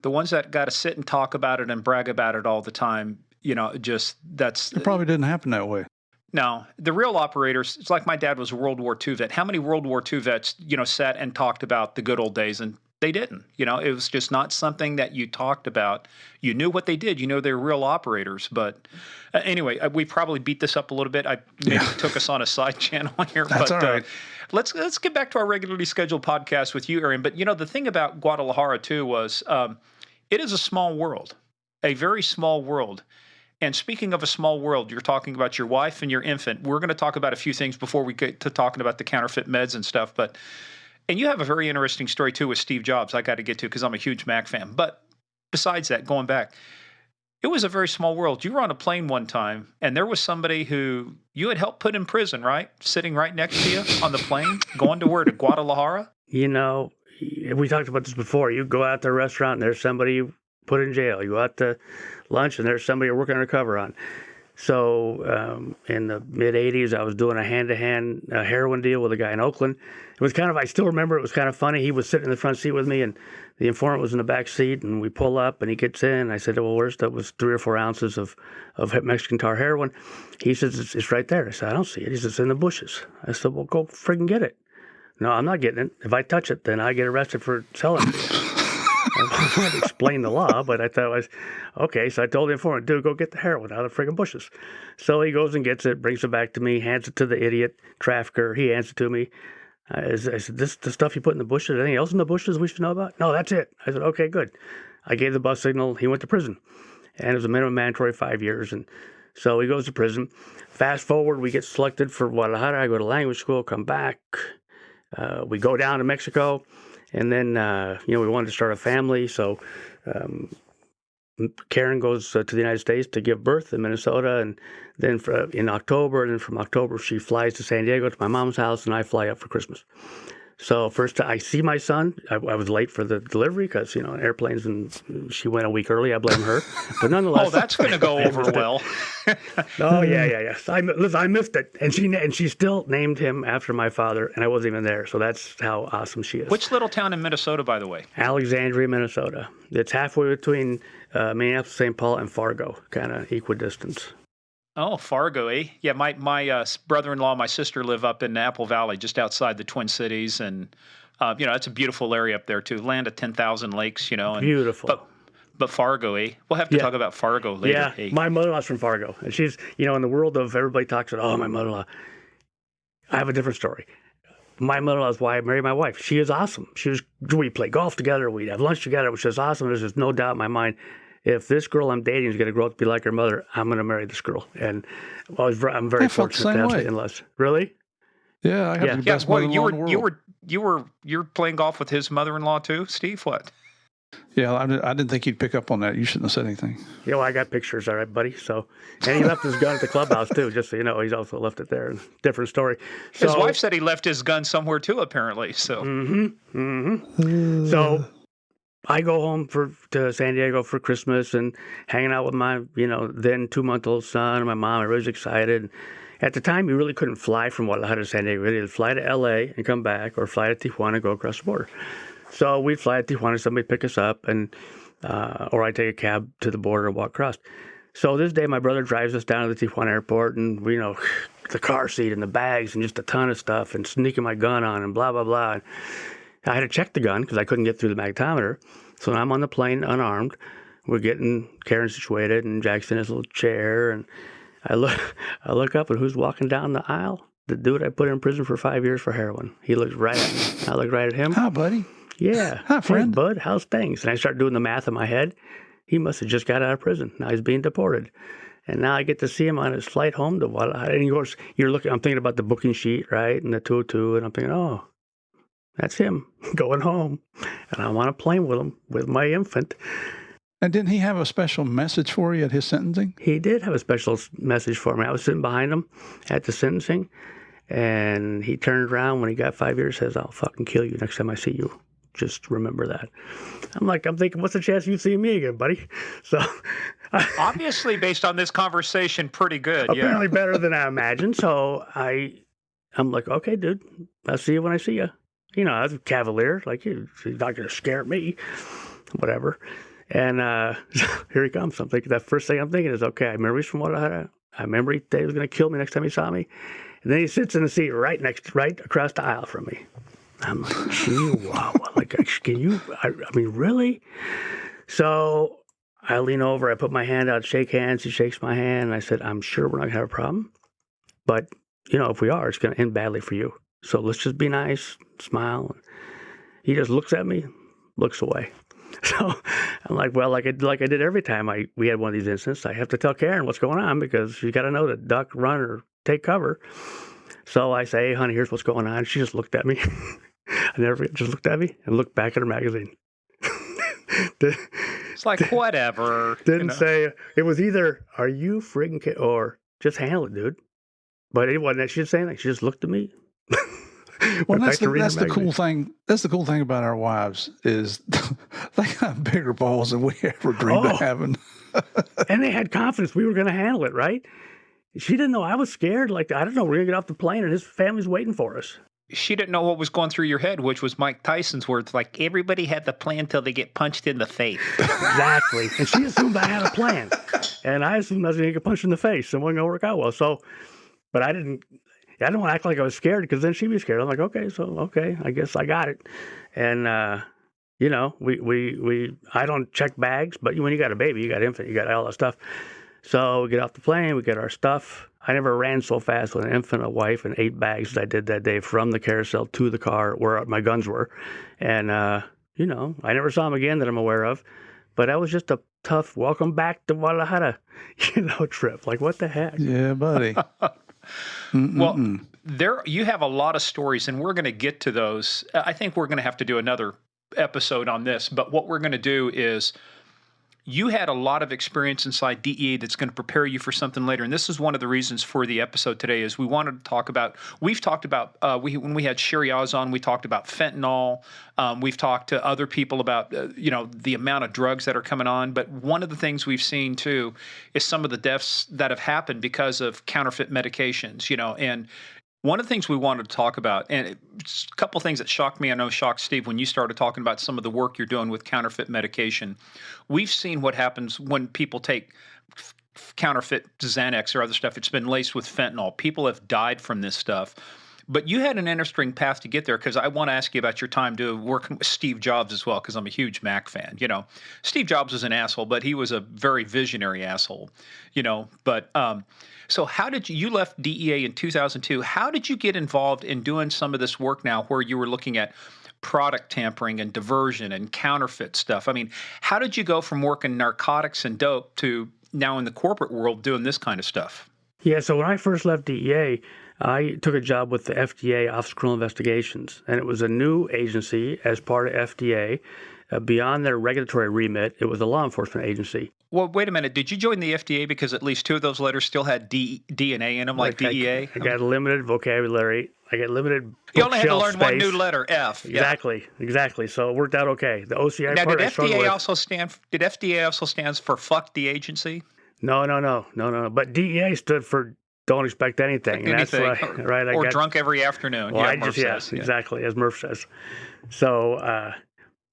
The ones that got to sit and talk about it and brag about it all the time, that's... It probably didn't happen that way. No, the real operators, it's like my dad was a World War II vet. How many World War II vets, sat and talked about the good old days? And they didn't. It was just not something that you talked about. You knew what they did. They're real operators. But anyway, we probably beat this up a little bit. Took us on a side channel here. That's all right. Let's get back to our regularly scheduled podcast with you, Aaron. But the thing about Guadalajara too was it is a small world, a very small world. And speaking of a small world, you're talking about your wife and your infant. We're going to talk about a few things before we get to talking about the counterfeit meds and stuff. And you have a very interesting story, too, with Steve Jobs I got to get to because I'm a huge Mac fan. But besides that, going back, It was a very small world. You were on a plane one time, and there was somebody who you had helped put in prison, right? Sitting right next to you on the plane, going to where? To Guadalajara? You know, we talked about this before. You go out to a restaurant and there's somebody you put in jail. You go out to lunch and there's somebody you're working undercover on. So in the mid 80s, I was doing a hand-to-hand heroin deal with a guy in Oakland. It was kind of, I still remember it was kind of funny. He was sitting in the front seat with me and the informant was in the back seat, and we pull up and he gets in. I said, well, where's that? Was 3 or 4 ounces of Mexican tar heroin. He says, it's right there. I said, I don't see it. He says, it's in the bushes. I said, well, go friggin' get it. No, I'm not getting it. If I touch it, then I get arrested for selling it. I wanted to explain the law, but I thought it was okay. So I told the informant, dude, go get the heroin out of the friggin' bushes. So he goes and gets it, brings it back to me, hands it to the idiot trafficker. He hands it to me. I said, this the stuff you put in the bushes? Anything else in the bushes we should know about? No, that's it. I said, okay, good. I gave the bus signal. He went to prison. And it was a minimum mandatory 5 years. And so he goes to prison. Fast forward, we get selected for Guadalajara. I go to language school, come back. We go down to Mexico. And then, we wanted to start a family. So Karen goes to the United States to give birth in Minnesota. And then in October, and then from October, she flies to San Diego to my mom's house, and I fly up for Christmas. So first I see my son. I was late for the delivery because, airplanes, and she went a week early. I blame her. But nonetheless. Oh, that's going to go over well. Oh, yeah. I missed it. And she still named him after my father, and I wasn't even there. So that's how awesome she is. Which little town in Minnesota, by the way? Alexandria, Minnesota. It's halfway between Minneapolis, St. Paul, and Fargo, kind of equidistance. Oh, Fargo, eh? Yeah, my brother-in-law, my sister live up in Apple Valley, just outside the Twin Cities, and it's a beautiful area up there too. Land of 10,000 lakes, And, beautiful. But Fargo, eh? We'll have to talk about Fargo later. Yeah, eh? My mother-in-law's from Fargo, and she's, in the world of everybody talks about, oh, my mother-in-law. I have a different story. My mother-in-law is why I married my wife. She is awesome. We play golf together. We'd have lunch together, which is awesome. There's just no doubt in my mind. If this girl I'm dating is going to grow up to be like her mother, I'm going to marry this girl. And I'm very fortunate to have the in-laws. Really? Yeah, I have the best mother-in-law in the world. You're playing golf with his mother-in-law too, Steve? What? Yeah, I didn't think you'd pick up on that. You shouldn't have said anything. Yeah, well, I got pictures, all right, buddy. So, and he left his gun at the clubhouse too, just so you know. He's also left it there. Different story. So, his wife said he left his gun somewhere too, apparently. So. So. I go home to San Diego for Christmas and hanging out with my, then 2-month-old son and my mom. Everybody's excited. At the time, you really couldn't fly from Guadalajara to San Diego. You either fly to L.A. and come back or fly to Tijuana and go across the border. So we'd fly to Tijuana, somebody pick us up, and or I'd take a cab to the border and walk across. So this day, my brother drives us down to the Tijuana airport, and the car seat and the bags and just a ton of stuff and sneaking my gun on and blah, blah, blah. And I had to check the gun because I couldn't get through the magnetometer. So I'm on the plane unarmed. We're getting Karen situated and Jack's in his little chair. And I look up and who's walking down the aisle? The dude I put in prison for 5 years for heroin. He looks right at me. I look right at him. Hi, buddy. Yeah. Hi, friend. Hey, bud, how's things? And I start doing the math in my head. He must have just got out of prison. Now he's being deported. And now I get to see him on his flight home to Guadalajara. And he goes, I'm thinking about the booking sheet, right? And the 202. And I'm thinking, oh, that's him going home. And I want to play with him, with my infant. And didn't he have a special message for you at his sentencing? He did have a special message for me. I was sitting behind him at the sentencing, and he turned around when he got 5 years, says, I'll fucking kill you next time I see you. Just remember that. I'm thinking, what's the chance you see me again, buddy? So obviously, based on this conversation, pretty good. Apparently better than I imagined. So I'm like, okay, dude, I'll see you when I see you. I was a cavalier, like, he's not going to scare me, whatever. And here he comes. I'm thinking, that first thing I'm thinking is, okay, I remember he's from Guadalajara. I remember he was going to kill me next time he saw me. And then he sits in the seat right across the aisle from me. I'm like, gee, wow. Like, can you, really? So I lean over, I put my hand out, shake hands. He shakes my hand. And I said, I'm sure we're not going to have a problem. But, if we are, it's going to end badly for you. So let's just be nice, smile. He just looks at me, looks away. So I'm like, well, like I did every time we had one of these incidents, I have to tell Karen what's going on because she's got to know to duck, run, or take cover. So I say, hey, honey, here's what's going on. She just looked at me. I never forget, just looked at me and looked back at her magazine. It's like, whatever. Didn't say, it was either, are you friggin' or just handle it, dude. But it wasn't that she didn't say anything. She just looked at me. Well, that's the cool thing. That's the cool thing about our wives is they got bigger balls than we ever dreamed of having. And they had confidence we were going to handle it, right? She didn't know I was scared. Like, I don't know, we're going to get off the plane and his family's waiting for us. She didn't know what was going through your head, which was Mike Tyson's words, like, everybody had the plan till they get punched in the face. Exactly. And she assumed I had a plan. And I assumed I was going to get punched in the face and it wasn't going to work out well. So, but I didn't want to act like I was scared because then she'd be scared. I'm like, okay, I guess I got it. And, I don't check bags, but when you got a baby, you got infant, you got all that stuff. So we get off the plane, we get our stuff. I never ran so fast with an infant, a wife, and 8 bags as I did that day from the carousel to the car where my guns were. And, I never saw him again that I'm aware of. But that was just a tough welcome back to Guadalajara, trip. Like, what the heck? Yeah, buddy. Well, you have a lot of stories, and we're going to get to those. I think we're going to have to do another episode on this. But what we're going to do is, you had a lot of experience inside DEA that's going to prepare you for something later. And this is one of the reasons for the episode today is we wanted to talk about, we've talked about, when we had Sherry Oz on, we talked about fentanyl. We've talked to other people about, the amount of drugs that are coming on. But one of the things we've seen too is some of the deaths that have happened because of counterfeit medications, and one of the things we wanted to talk about, and a couple of things that shocked me, I know shocked Steve, when you started talking about some of the work you're doing with counterfeit medication. We've seen what happens when people take counterfeit Xanax or other stuff. It's been laced with fentanyl. People have died from this stuff. But you had an interesting path to get there, because I want to ask you about your time to working with Steve Jobs as well, because I'm a huge Mac fan. Steve Jobs was an asshole, but he was a very visionary asshole. So how did you left DEA in 2002? How did you get involved in doing some of this work now, where you were looking at product tampering and diversion and counterfeit stuff? I mean, how did you go from working narcotics and dope to now in the corporate world doing this kind of stuff? Yeah, so when I first left DEA, I took a job with the FDA, Office of Criminal Investigations, and it was a new agency as part of FDA. Beyond their regulatory remit, it was a law enforcement agency. Well, wait a minute. Did you join the FDA because at least 2 of those letters still had DNA in them, like DEA? I got limited vocabulary. I got limited You only had to learn space. one new letter, F. Exactly. So it worked out okay. The OCI now, part did I struggled FDA with. did FDA also stand for fuck the agency? No. But DEA stood for don't expect anything. And that's right. Or drunk every afternoon. Well, exactly, as Murph says. So,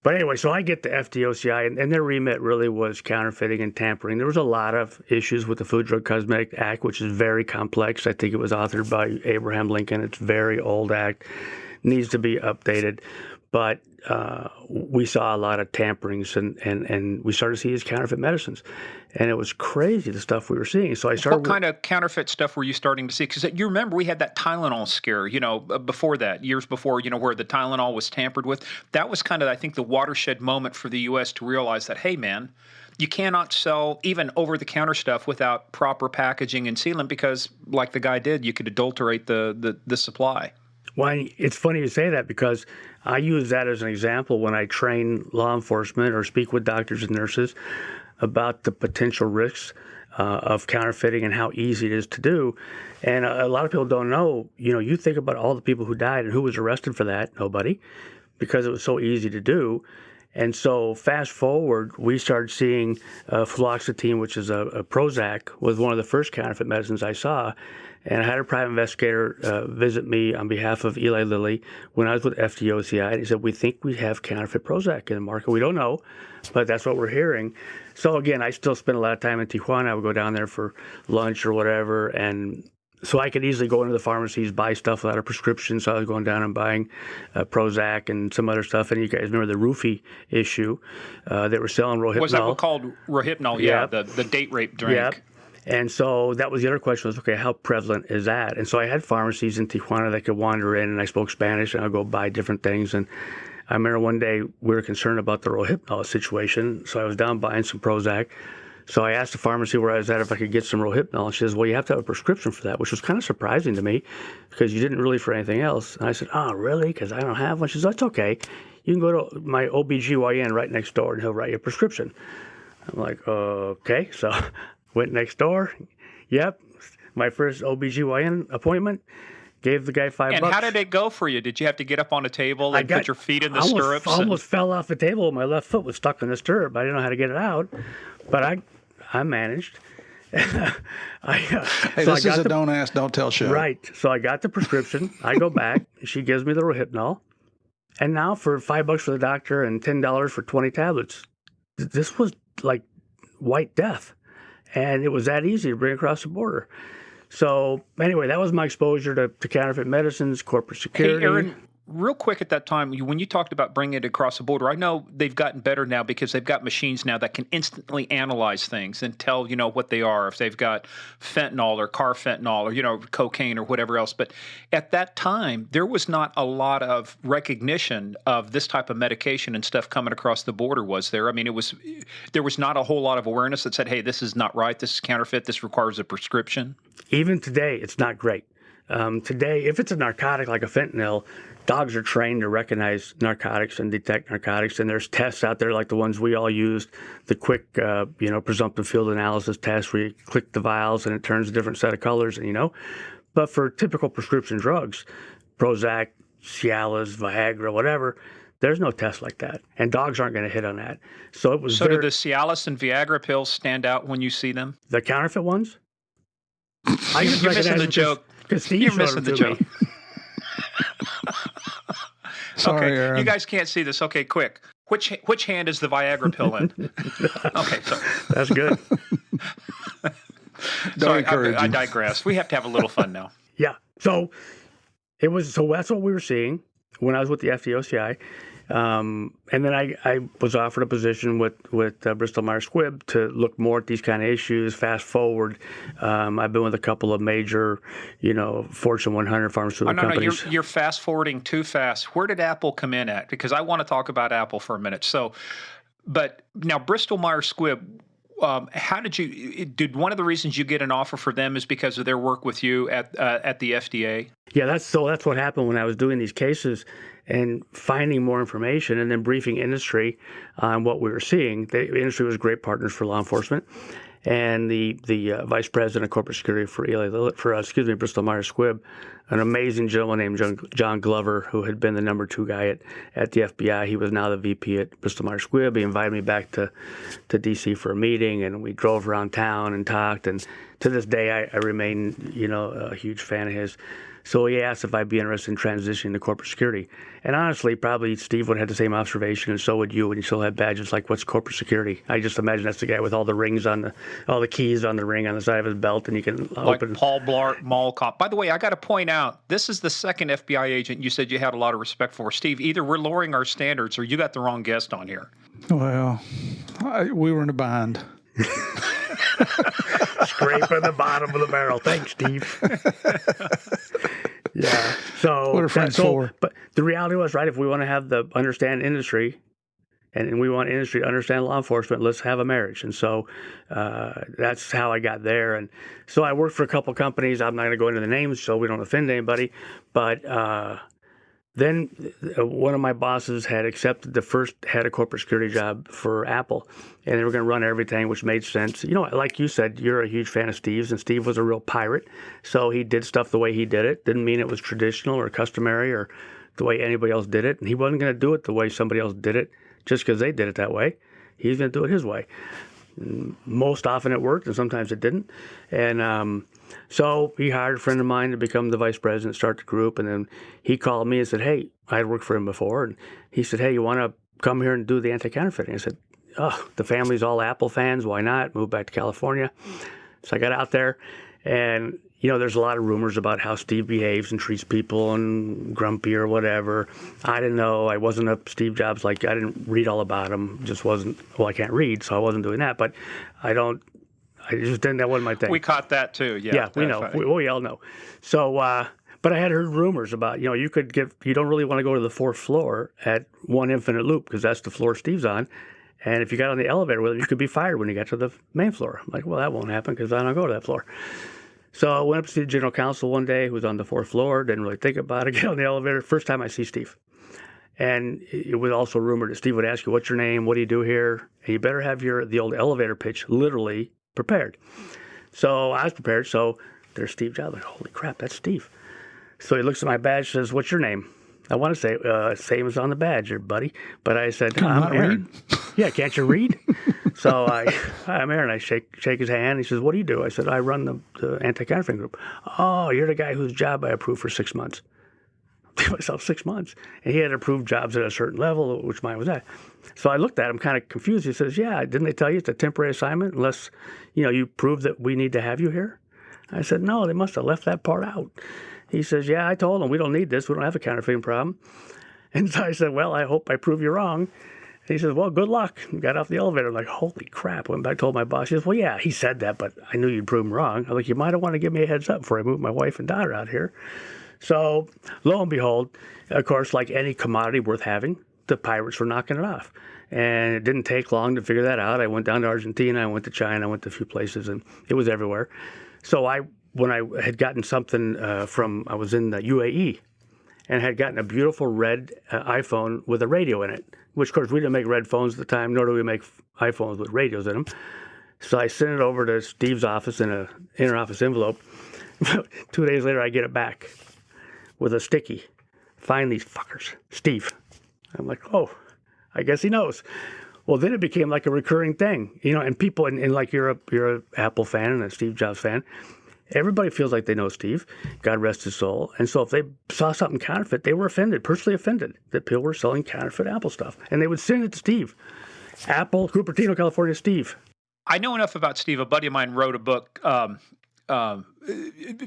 but anyway, so I get the FDOCI, and their remit really was counterfeiting and tampering. There was a lot of issues with the Food, Drug, Cosmetic Act, which is very complex. I think it was authored by Abraham Lincoln. It's a very old act, needs to be updated. But we saw a lot of tamperings, and we started to see these counterfeit medicines. And it was crazy, the stuff we were seeing. So I started. What kind of counterfeit stuff were you starting to see? Because you remember we had that Tylenol scare, before that, years before, where the Tylenol was tampered with. That was kind of, I think, the watershed moment for the U.S. to realize that, hey, man, you cannot sell even over-the-counter stuff without proper packaging and sealant, because, like the guy did, you could adulterate the supply. Well, it's funny you say that, because I use that as an example when I train law enforcement or speak with doctors and nurses about the potential risks of counterfeiting and how easy it is to do. And a lot of people don't know, you think about all the people who died and who was arrested for that. Nobody, because it was so easy to do. And so fast forward, we started seeing fluoxetine, which is a Prozac, was one of the first counterfeit medicines I saw. And I had a private investigator visit me on behalf of Eli Lilly when I was with FDOCI. And he said, we think we have counterfeit Prozac in the market. We don't know, but that's what we're hearing. So again, I still spend a lot of time in Tijuana. I would go down there for lunch or whatever. And so I could easily go into the pharmacies, buy stuff without a prescription. So I was going down and buying Prozac and some other stuff. And you guys remember the roofie issue? They were selling Rohypnol. Was that called Rohypnol? Yeah, the date rape drink. Yep. And so that was the other question was, okay, how prevalent is that? And so I had pharmacies in Tijuana that could wander in, and I spoke Spanish, and I'd go buy different things. And I remember one day we were concerned about the Rohypnol situation, so I was down buying some Prozac. So I asked the pharmacy where I was at if I could get some Rohypnol. And she says, well, you have to have a prescription for that, which was kind of surprising to me because you didn't really for anything else. And I said, oh, really? Because I don't have one. She says, that's okay. You can go to my OBGYN right next door, and he'll write you a prescription. I'm like, okay. So went next door. Yep. My first OBGYN appointment. Gave the guy $5. And how did it go for you? Did you have to get up on a table and put your feet in the stirrups? I almost fell off the table. My left foot was stuck in the stirrup. I didn't know how to get it out, but I managed. Hey, this is a don't ask, don't tell show. Right. So I got the prescription. I go back. She gives me the Rohypnol. And now for $5 for the doctor and $10 for 20 tablets, this was like white death. And it was that easy to bring across the border. So anyway, that was my exposure to counterfeit medicines, corporate security. Hey, Aaron, real quick at that time, when you talked about bringing it across the border, I know they've gotten better now because they've got machines now that can instantly analyze things and tell, what they are, if they've got fentanyl or carfentanil or, cocaine or whatever else. But at that time, there was not a lot of recognition of this type of medication and stuff coming across the border, was there? I mean, there was not a whole lot of awareness that said, hey, this is not right, this is counterfeit, this requires a prescription. Even today, it's not great. Today, if it's a narcotic like a fentanyl, dogs are trained to recognize narcotics and detect narcotics, and there's tests out there like the ones we all used, the quick, presumptive field analysis test where you click the vials and it turns a different set of colors, But for typical prescription drugs, Prozac, Cialis, Viagra, whatever, there's no test like that, and dogs aren't going to hit on that. So it was. So do the Cialis and Viagra pills stand out when you see them? The counterfeit ones? I just You're missing the joke. You're missing the joke. Sorry, okay, Aaron. you guys can't see this. Okay, quick. Which hand is the Viagra pill in? Okay, so that's good. Sorry, I digress. We have to have a little fun now. Yeah. So that's what we were seeing when I was with the FDOCI. And then I was offered a position with Bristol Myers Squibb to look more at these kind of issues. Fast forward, I've been with a couple of major, Fortune 100 pharmaceutical companies. You're fast forwarding too fast. Where did Apple come in at? Because I want to talk about Apple for a minute. So, but now Bristol Myers Squibb. How did one of the reasons you get an offer for them is because of their work with you at the FDA? Yeah, that's what happened when I was doing these cases and finding more information and then briefing industry on what we were seeing. The industry was great partners for law enforcement. And the vice president of corporate security for Bristol Myers Squibb, an amazing gentleman named John Glover, who had been the number 2 guy at the FBI. He was now the VP at Bristol Myers Squibb. He invited me back to D.C. for a meeting, and we drove around town and talked. And to this day, I remain, a huge fan of his. So he asked if I'd be interested in transitioning to corporate security. And honestly, probably Steve would have the same observation, and so would you, when you still had badges like, what's corporate security? I just imagine that's the guy with all the rings all the keys on the ring on the side of his belt, and you can like open. Paul Blart Mall Cop. By the way, I got to point out, this is the second FBI agent you said you had a lot of respect for. Steve, either we're lowering our standards or you got the wrong guest on here. Well, we were in a bind. Scraping the bottom of the barrel. Thanks, Steve. Yeah. So what are friends for? But the reality was, right, if we want to understand industry and we want industry to understand law enforcement, let's have a marriage. And so that's how I got there. And so I worked for a couple companies. I'm not going to go into the names so we don't offend anybody. But then one of my bosses had accepted the first head of corporate security job for Apple, and they were going to run everything, which made sense. Like you said, you're a huge fan of Steve's, and Steve was a real pirate, so he did stuff the way he did it. Didn't mean it was traditional or customary or the way anybody else did it, and he wasn't going to do it the way somebody else did it just because they did it that way. He was going to do it his way. Most often it worked, and sometimes it didn't. And so he hired a friend of mine to become the vice president, start the group, and then he called me and said, hey, I had worked for him before, and he said, hey, you want to come here and do the anti-counterfeiting? I said, oh, the family's all Apple fans, why not? Moved back to California. So I got out there, and there's a lot of rumors about how Steve behaves and treats people and grumpy or whatever. I didn't know. I wasn't a Steve Jobs, I didn't read all about him. Just wasn't, I can't read, so I wasn't doing that. But I just didn't, that wasn't my thing. We caught that too, yeah. Yeah, we know. We all know. So, but I had heard rumors about, you don't really want to go to the 4th floor at One Infinite Loop because that's the floor Steve's on. And if you got on the elevator with him, you could be fired when you got to the main floor. I'm like, well, that won't happen because I don't go to that floor. So I went up to see the general counsel one day who was on the 4th floor, didn't really think about it, get on the elevator. First time I see Steve. And it was also rumored that Steve would ask you, what's your name? What do you do here? And you better have the old elevator pitch literally prepared. So I was prepared. So there's Steve Jobs. Like, holy crap, that's Steve. So he looks at my badge, says, what's your name? I want to say, same as on the badge, here, buddy. But I said, I'm Aaron. Yeah, can't you read? So I'm Aaron. I shake his hand. He says, what do you do? I said, I run the anti-counterfeiting group. Oh, you're the guy whose job I approved for 6 months. To myself, 6 months. And he had approved jobs at a certain level, which mine was at. So I looked at him kind of confused. He says, yeah, didn't they tell you it's a temporary assignment unless, you prove that we need to have you here? I said, no, they must have left that part out. He says, yeah, I told them we don't need this. We don't have a counterfeiting problem. And so I said, well, I hope I prove you wrong. And he says, well, good luck. Got off the elevator. I'm like, holy crap. Went back, told my boss. He says, well, yeah, he said that, but I knew you'd prove him wrong. I'm like, you might have wanted to give me a heads up before I moved my wife and daughter out here. So lo and behold, of course, like any commodity worth having, the pirates were knocking it off. And it didn't take long to figure that out. I went down to Argentina. I went to China. I went to a few places, and it was everywhere. So when I had gotten something I was in the UAE and had gotten a beautiful red iPhone with a radio in it, which, of course, we didn't make red phones at the time, nor do we make iPhones with radios in them. So I sent it over to Steve's office in an inter-office envelope. 2 days later, I get it back with a sticky. Find these fuckers. Steve. I'm like, oh, I guess he knows. Well, then it became like a recurring thing, and people, and like you're a Apple fan and a Steve Jobs fan, everybody feels like they know Steve, God rest his soul. And so if they saw something counterfeit, they were offended, personally offended, that people were selling counterfeit Apple stuff. And they would send it to Steve. Apple, Cupertino, California, Steve. I know enough about Steve. A buddy of mine wrote a book,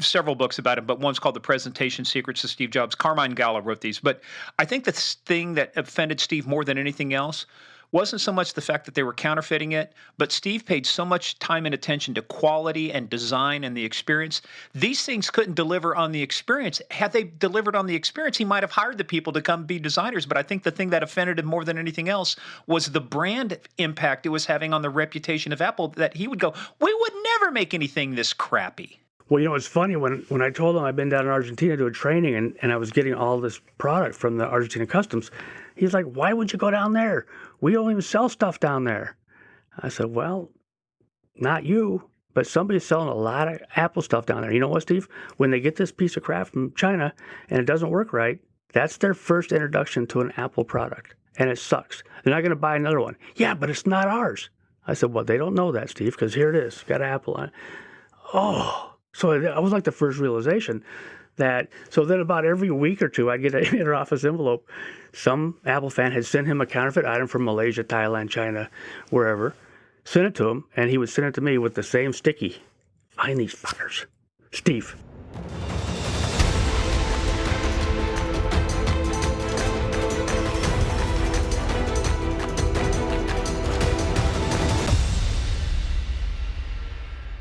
several books about him, but one's called The Presentation Secrets of Steve Jobs. Carmine Gallo wrote these. But I think the thing that offended Steve more than anything else wasn't so much the fact that they were counterfeiting it, but Steve paid so much time and attention to quality and design and the experience. These things couldn't deliver on the experience. Had they delivered on the experience, he might have hired the people to come be designers. But I think the thing that offended him more than anything else was the brand impact it was having on the reputation of Apple, that he would go, we would never make anything this crappy. Well, it's funny, when I told him I'd been down in Argentina doing training and I was getting all this product from the Argentina Customs, he's like, why would you go down there? We don't even sell stuff down there. I said, well, not you, but somebody's selling a lot of Apple stuff down there. You know what, Steve? When they get this piece of crap from China and it doesn't work right, that's their first introduction to an Apple product, and it sucks. They're not going to buy another one. Yeah, but it's not ours. I said, well, they don't know that, Steve, because here it is. Got Apple on it. Oh. So that was like the first realization that, so then about every week or two, I'd get an inter-office envelope. Some Apple fan had sent him a counterfeit item from Malaysia, Thailand, China, wherever, sent it to him, and he would send it to me with the same sticky. Find these fuckers. Steve.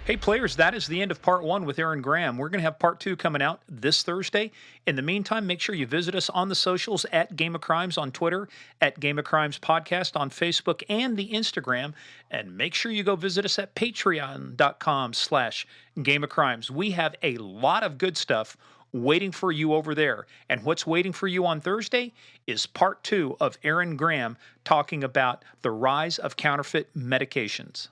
Hey, players, that is the end of part one with Aaron Graham. We're going to have part two coming out this Thursday. In the meantime, make sure you visit us on the socials at Game of Crimes on Twitter, at Game of Crimes Podcast on Facebook and the Instagram. And make sure you go visit us at patreon.com/Game of Crimes. We have a lot of good stuff waiting for you over there. And what's waiting for you on Thursday is part two of Aaron Graham talking about the rise of counterfeit medications.